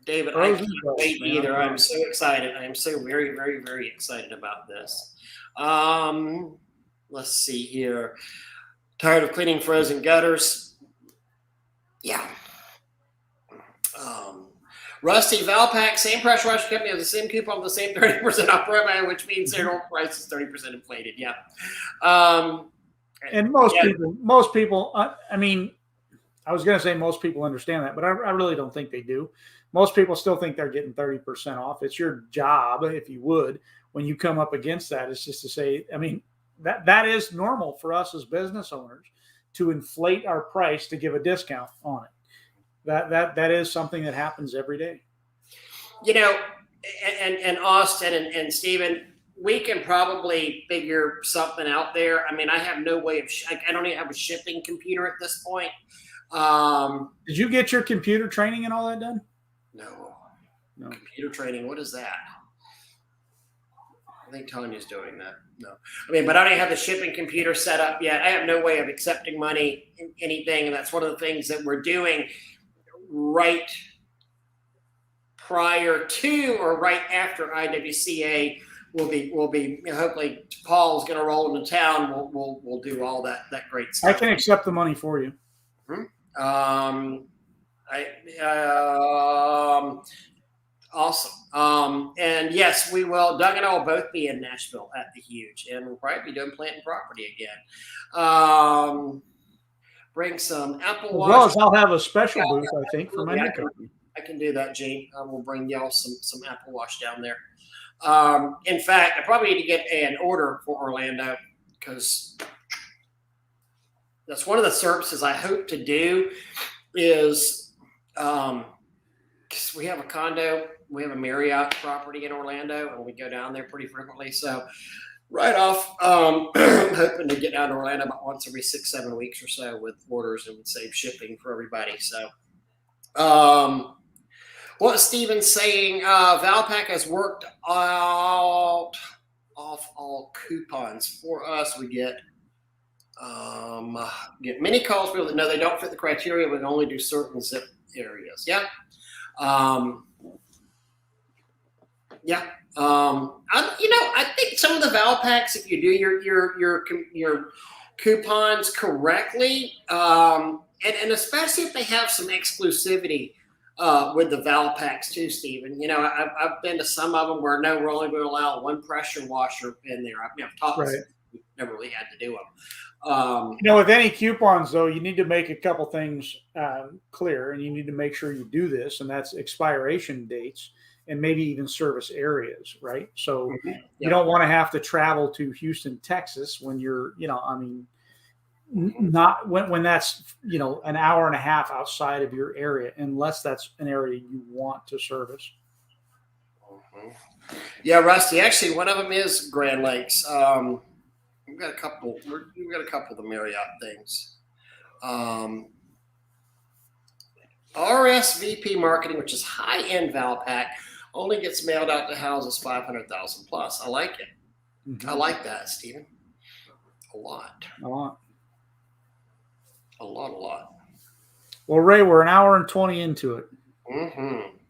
Speaker 2: David, I can't wait either. I'm so excited. I am so very, very, very excited about this. Let's see here. Tired of cleaning frozen gutters. Yeah. Rusty Valpak, same pressure washer company, has the same coupon, the same 30% off promo, which means their old price is 30% inflated. Yeah.
Speaker 1: And most people, I mean, I was going to say most people understand that, but I really don't think they do. Most people still think they're getting 30% off. It's your job, if you would, when you come up against that, it's just to say, I mean, that is normal for us as business owners to inflate our price to give a discount on it. That is something that happens every day.
Speaker 2: You know, and Austin and Stephen, we can probably figure something out there. I mean, I have no way of, I don't even have a shipping computer at this point.
Speaker 1: Did you get your computer training and all that done?
Speaker 2: No. Computer training, what is that? I think Tanya's doing that. No. I mean, but I don't have the shipping computer set up yet. I have no way of accepting money in anything. And that's one of the things that we're doing right prior to or right after IWCA. We'll be hopefully Paul's going to roll into town. We'll do all that great stuff.
Speaker 1: I can accept the money for you.
Speaker 2: Awesome. And yes, we will. Doug and I will both be in Nashville at the Huge, and we'll probably be doing plant and property again. Bring some Apple Watch.
Speaker 1: As well as I'll have a special booth, I think, for my new company.
Speaker 2: I can do that, Gene. I will bring y'all some Apple Watch down there. In fact, I probably need to get an order for Orlando, because that's one of the services I hope to do is, because we have a condo, we have a Marriott property in Orlando, and we go down there pretty frequently. So right off, I'm hoping to get down to Orlando about once every 6-7 weeks or so with orders, and would save shipping for everybody. So what Stephen's saying, Valpak has worked out off all coupons for us. We get many calls from people that know they don't fit the criteria, but only do certain zip areas. Yeah. Yeah. I think some of the Val packs, if you do your coupons correctly, and especially if they have some exclusivity with the Val packs too, Stephen. I've been to some of them where no, we're only going to allow one pressure washer in there. I've taught
Speaker 1: Right.
Speaker 2: we've never really had to do them.
Speaker 1: With any coupons, though, you need to make a couple things clear, and you need to make sure you do this, and that's expiration dates and maybe even service areas, right? So you don't want to have to travel to Houston, Texas when you're, not when that's, an hour and a half outside of your area, unless that's an area you want to service.
Speaker 2: Yeah, Rusty. Actually, one of them is Grand Lakes. We've got a couple. We've got a couple of the Marriott things. RSVP marketing, which is high-end Val pack, only gets mailed out to houses 500,000 plus. I like it. I like that, Stephen. A lot. Well,
Speaker 1: Ray, we're an hour and 20 into it.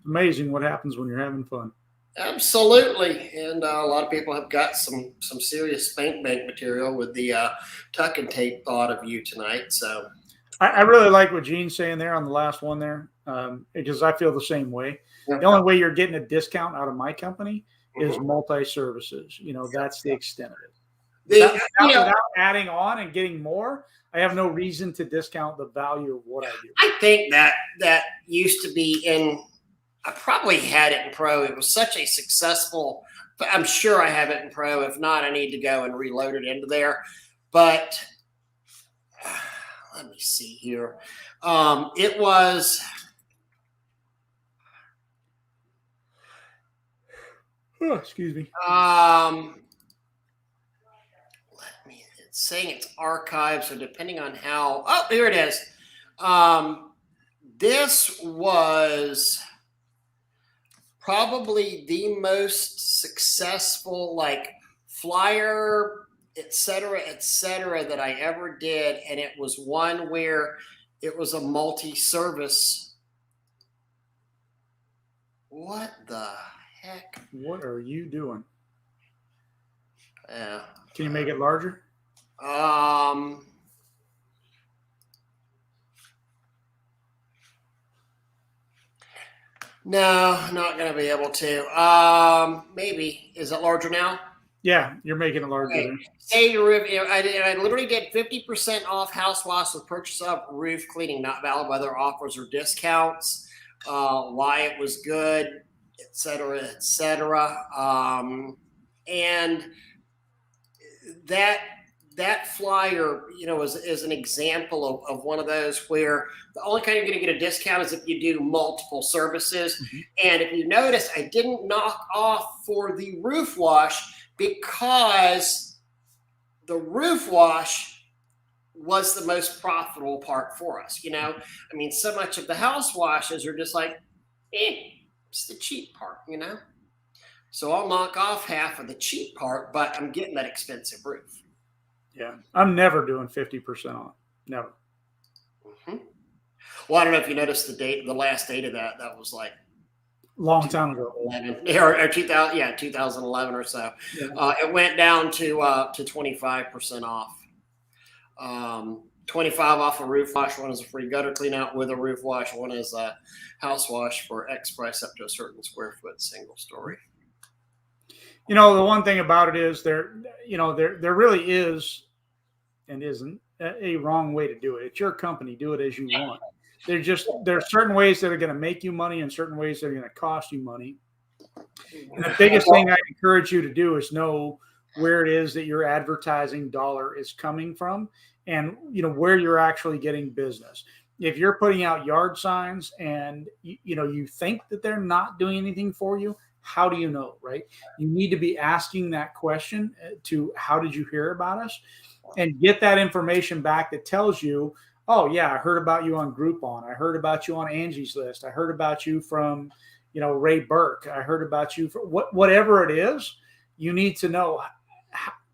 Speaker 1: Amazing what happens when you're having fun.
Speaker 2: Absolutely, and a lot of people have got some serious spank bank material with the tuck and tape thought of you tonight. So
Speaker 1: I really like what Gene's saying there on the last one there, because I feel the same way. The only way you're getting a discount out of my company is multi-services. That's the extent of it. Without adding on and getting more, I have no reason to discount the value of what I do.
Speaker 2: I think that used to be in. I probably had it in Pro. It was such a successful. I'm sure I have it in Pro. If not, I need to go and reload it into there. But let me see here. It was.
Speaker 1: Oh, excuse me.
Speaker 2: It's saying it's archived, so depending on how. Oh, here it is. This was probably the most successful flyer, et cetera, that I ever did. And it was one where it was a multi-service. What the heck?
Speaker 1: What are you doing?
Speaker 2: Yeah.
Speaker 1: Can you make it larger?
Speaker 2: No, not going to be able to. Maybe. Is it larger now?
Speaker 1: Yeah, you're making it larger.
Speaker 2: Okay. Say your roof. I literally did 50% off house wash with purchase of roof cleaning, not valid whether offers or discounts. Why it was good, et cetera, et cetera. And that flyer, is an example of one of those where the only kind you're going to get a discount is if you do multiple services. And if you notice, I didn't knock off for the roof wash because the roof wash was the most profitable part for us. So much of the house washes are just it's the cheap part, So I'll knock off half of the cheap part, but I'm getting that expensive roof.
Speaker 1: Yeah, I'm never doing 50% off. Never.
Speaker 2: Well, I don't know if you noticed the last date of that. That was
Speaker 1: long time ago,
Speaker 2: or 2011 or so. Yeah. It went down to 25% off. 25 off a roof wash. One is a free gutter clean out with a roof wash. One is a house wash for X price up to a certain square foot, single story.
Speaker 1: The one thing about it is there really is and isn't a wrong way to do it. It's your company. Do it as you want. There are certain ways that are going to make you money and certain ways that are going to cost you money. And the biggest thing I encourage you to do is know where it is that your advertising dollar is coming from and, where you're actually getting business. If you're putting out yard signs and, you think that they're not doing anything for you, how do you know, right? You need to be asking that question to how did you hear about us and get that information back that tells you, oh, yeah, I heard about you on Groupon. I heard about you on Angie's List. I heard about you from, Ray Burke. I heard about you for whatever it is. You need to know,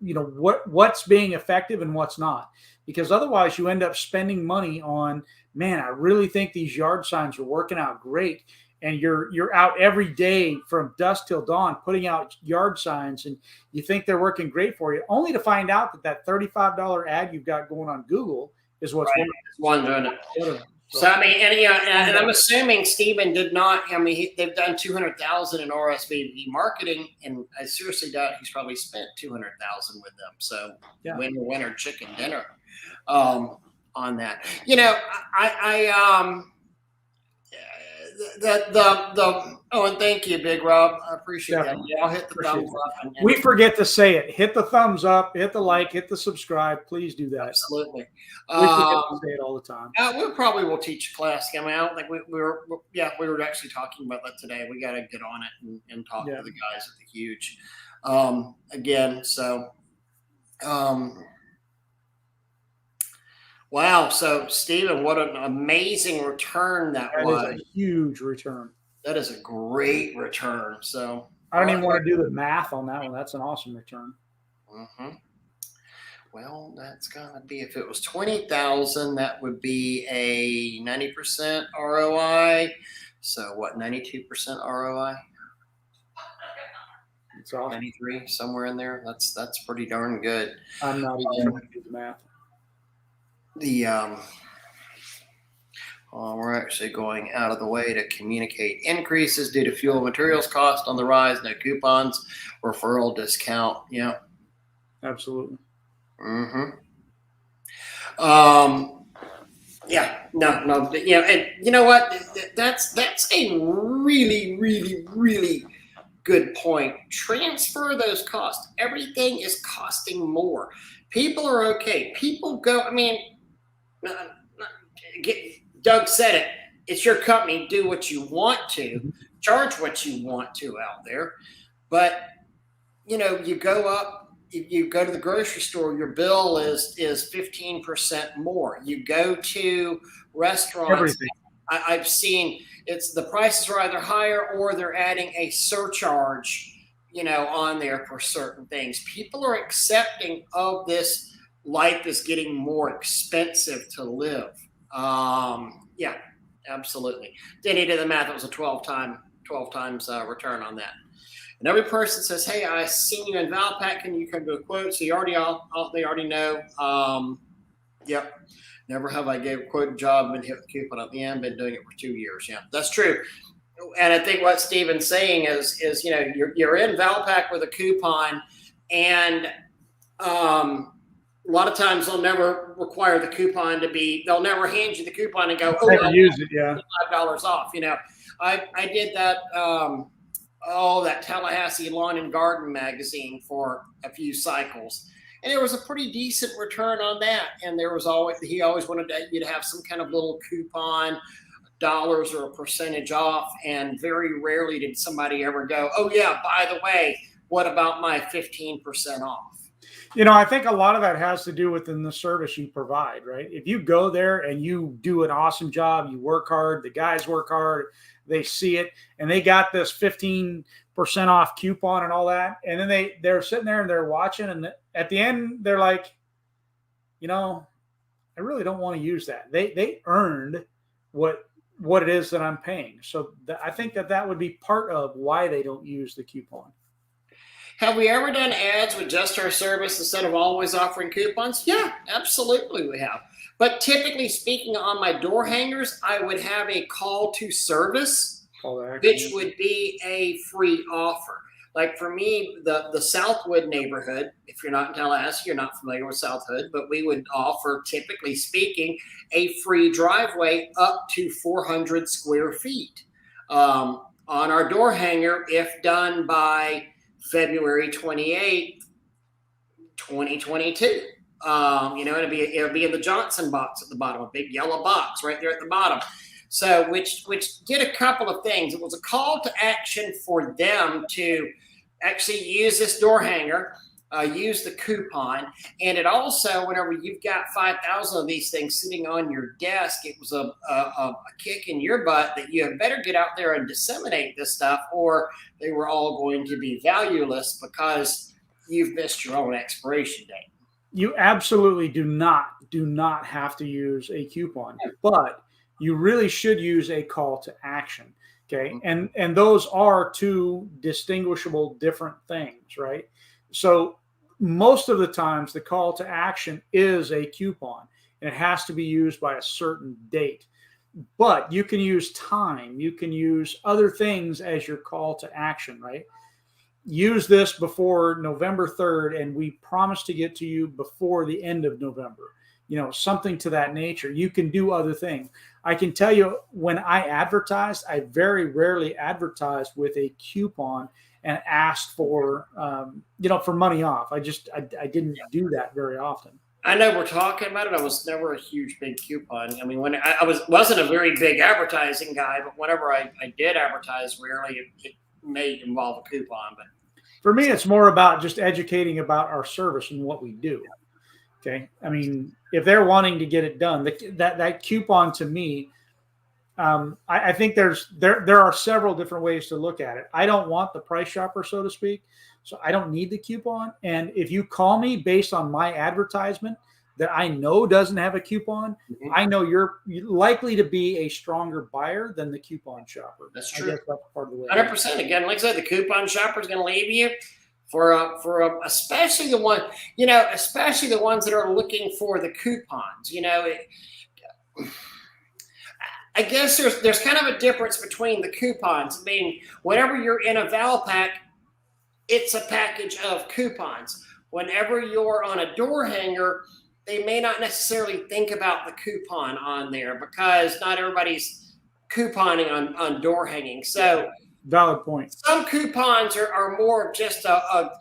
Speaker 1: what's being effective and what's not, because otherwise you end up spending money on, man, I really think these yard signs are working out great. and you're out every day from dusk till dawn putting out yard signs, and you think they're working great for you, only to find out that $35 ad you've got going on Google is what's
Speaker 2: right. One doing it. So I mean, and I'm assuming Stephen did not. I mean, they've done 200,000 in RSVP marketing, and I seriously doubt he's probably spent 200,000 with them. So winner chicken dinner on that. You know, and thank you, Big Rob. I appreciate that. Yeah, I'll hit the thumbs up.
Speaker 1: We forget to say it. Hit the thumbs up, hit the like, hit the subscribe. Please do that.
Speaker 2: Absolutely.
Speaker 1: We forget to say it all the time.
Speaker 2: We probably will teach a class. I mean, I don't think we were actually talking about that today. We got to get on it and talk to the guys at the Huge again. So, wow. So, Stephen, what an amazing return that was.
Speaker 1: That is a huge return.
Speaker 2: That is a great return. So
Speaker 1: I don't even want to do the math on that one. That's an awesome return.
Speaker 2: Mm-hmm. Well, that's gonna be, if it was 20,000, that would be a 90% ROI. So what, 92% ROI?
Speaker 1: It's awesome.
Speaker 2: 93, somewhere in there. That's pretty darn good.
Speaker 1: I'm not even trying to do the math.
Speaker 2: We're actually going out of the way to communicate increases due to fuel and materials cost on the rise. No coupons, referral discount. Yeah,
Speaker 1: absolutely.
Speaker 2: Mm-hmm. Yeah. No. You know, and you know what? That's a really, really, really good point. Transfer those costs. Everything is costing more. People are okay. People go. I mean, Doug said it. It's your company. Do what you want to. Charge what you want to out there. But, you know, you go up, you go to the grocery store, your bill is 15% more. You go to restaurants.
Speaker 1: Everything.
Speaker 2: I've seen the prices are either higher or they're adding a surcharge, you know, on there for certain things. People are accepting of this. Life is getting more expensive to live. Yeah, absolutely. Then he did the math. It was a 12 times return on that. And every person says, "Hey, I seen you in Valpak. Can you come to a quote?" So they already know. Yep. Never have I gave a quote job and hit the coupon at the end. Been doing it for 2 years. Yeah, that's true. And I think what Stephen's saying is you know, you're in Valpak with a coupon, and a lot of times they'll never require the coupon to be. They'll never hand you the coupon and go, "Oh,
Speaker 1: use it." Yeah,
Speaker 2: $5 off. You know, I did that. That Tallahassee Lawn and Garden magazine for a few cycles, and there was a pretty decent return on that. And there was he always wanted you to have some kind of little coupon, dollars or a percentage off. And very rarely did somebody ever go, "Oh yeah, by the way, what about my 15% off?"
Speaker 1: You know, I think a lot of that has to do with the service you provide, right? If you go there and you do an awesome job, you work hard, the guys work hard, they see it, and they got this 15% off coupon and all that, and then they're sitting there and they're watching, and at the end they're like, you know, I really don't want to use that. They earned what it is that I'm paying. So I think that would be part of why they don't use the coupon.
Speaker 2: Have we ever done ads with just our service instead of always offering coupons? Yeah, absolutely we have. But typically speaking, on my door hangers, I would have a call to service, which would be a free offer. Like for me, the Southwood neighborhood, if you're not in Tallahassee, you're not familiar with Southwood, but we would offer, typically speaking, a free driveway up to 400 square feet on our door hanger if done by February 28th, 2022. You know, it'll be in the Johnson box at the bottom, a big yellow box right there at the bottom. So, which did a couple of things. It was a call to action for them to actually use this door hanger, use the coupon, and it also, whenever you've got 5,000 of these things sitting on your desk, it was a kick in your butt that you had better get out there and disseminate this stuff, or they were all going to be valueless because you've missed your own expiration date.
Speaker 1: You absolutely do not have to use a coupon, but you really should use a call to action. Okay. And those are two distinguishable different things, right? So most of the times the call to action is a coupon and it has to be used by a certain date. But you can use time, you can use other things as your call to action, right? Use this before November 3rd, and we promise to get to you before the end of November. Something to that nature. You can do other things. I can tell you, when I advertised, I very rarely advertised with a coupon and asked for, for money off. I didn't do that very often.
Speaker 2: I know we're talking about it. I was never a huge big coupon. I mean, when I wasn't a very big advertising guy, but whenever I did advertise, rarely it may involve a coupon. But
Speaker 1: for me, it's more about just educating about our service and what we do. Okay. I mean, if they're wanting to get it done, that coupon to me, I think there are several different ways to look at it. I don't want the price shopper, so to speak. So I don't need the coupon. And if you call me based on my advertisement that I know doesn't have a coupon, I know you're likely to be a stronger buyer than the coupon shopper.
Speaker 2: That's true.
Speaker 1: I guess that's part of the way.
Speaker 2: 100%. Again, like I said, the coupon shopper is going to leave you for especially the one, especially the ones that are looking for the coupons. I guess there's kind of a difference between the coupons. I mean, whenever you're in a Val Pack, it's a package of coupons. Whenever you're on a door hanger, they may not necessarily think about the coupon on there because not everybody's couponing on door hanging. So
Speaker 1: valid point.
Speaker 2: Some coupons are more just a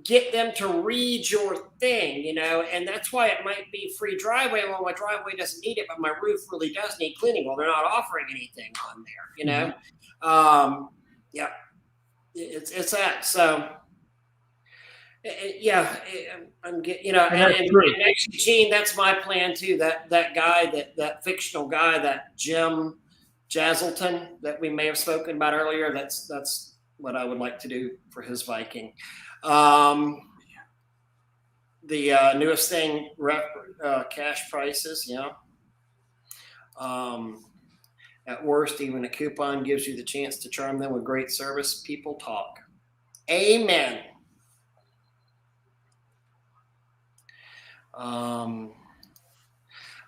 Speaker 2: get them to read your thing, and that's why it might be free driveway. Well, my driveway doesn't need it, but my roof really does need cleaning. Well, they're not offering anything on there, Yeah, it's that. So, yeah, I'm getting, and next, Gene, that's my plan too. That guy, that fictional guy, that Jim Jazzleton that we may have spoken about earlier. That's what I would like to do for his Viking. The newest thing, cash prices, at worst, even a coupon gives you the chance to charm them with great service. People talk. Amen.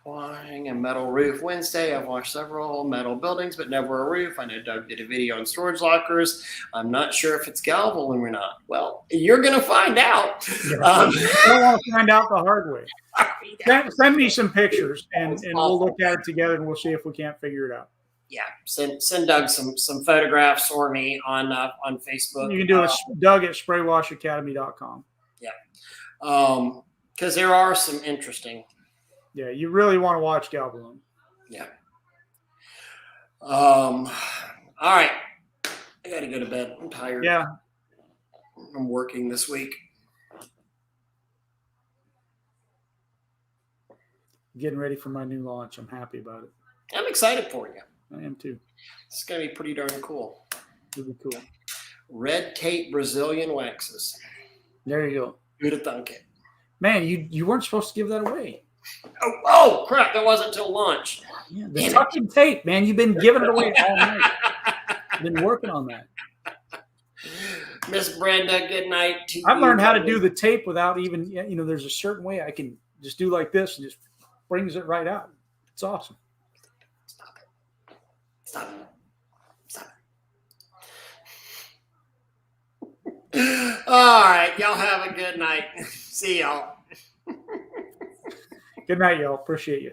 Speaker 2: Washing a metal roof Wednesday. I've washed several metal buildings, but never a roof. I know Doug did a video on storage lockers. I'm not sure if it's galvanized or not. Well, you're going to find out.
Speaker 1: I don't want to find out the hard way. Send me some pictures, and we'll look at it together, and we'll see if we can't figure it out.
Speaker 2: Yeah, send Doug some photographs or me on Facebook.
Speaker 1: You can do it, Doug at spraywashacademy.com.
Speaker 2: Yeah, because there are some interesting.
Speaker 1: Yeah, you really want to watch Galballoon.
Speaker 2: Yeah. All right. I got to go to bed. I'm tired.
Speaker 1: Yeah.
Speaker 2: I'm working this week.
Speaker 1: Getting ready for my new launch. I'm happy about it.
Speaker 2: I'm excited for you.
Speaker 1: I am too.
Speaker 2: It's going to be pretty darn cool.
Speaker 1: It'll be cool.
Speaker 2: Red tape Brazilian waxes.
Speaker 1: There you go.
Speaker 2: Who'd have thunk it?
Speaker 1: Man, you weren't supposed to give that away.
Speaker 2: Oh crap! That wasn't until lunch.
Speaker 1: Yeah, the fucking tape, man. You've been giving it away all night. Been working on that.
Speaker 2: Miss Brenda, good night to you.
Speaker 1: I've learned how to do the tape without even, there's a certain way I can just do like this and just brings it right out. It's awesome.
Speaker 2: Stop it. All right. Y'all have a good night. See y'all.
Speaker 1: Good night, y'all. Appreciate you.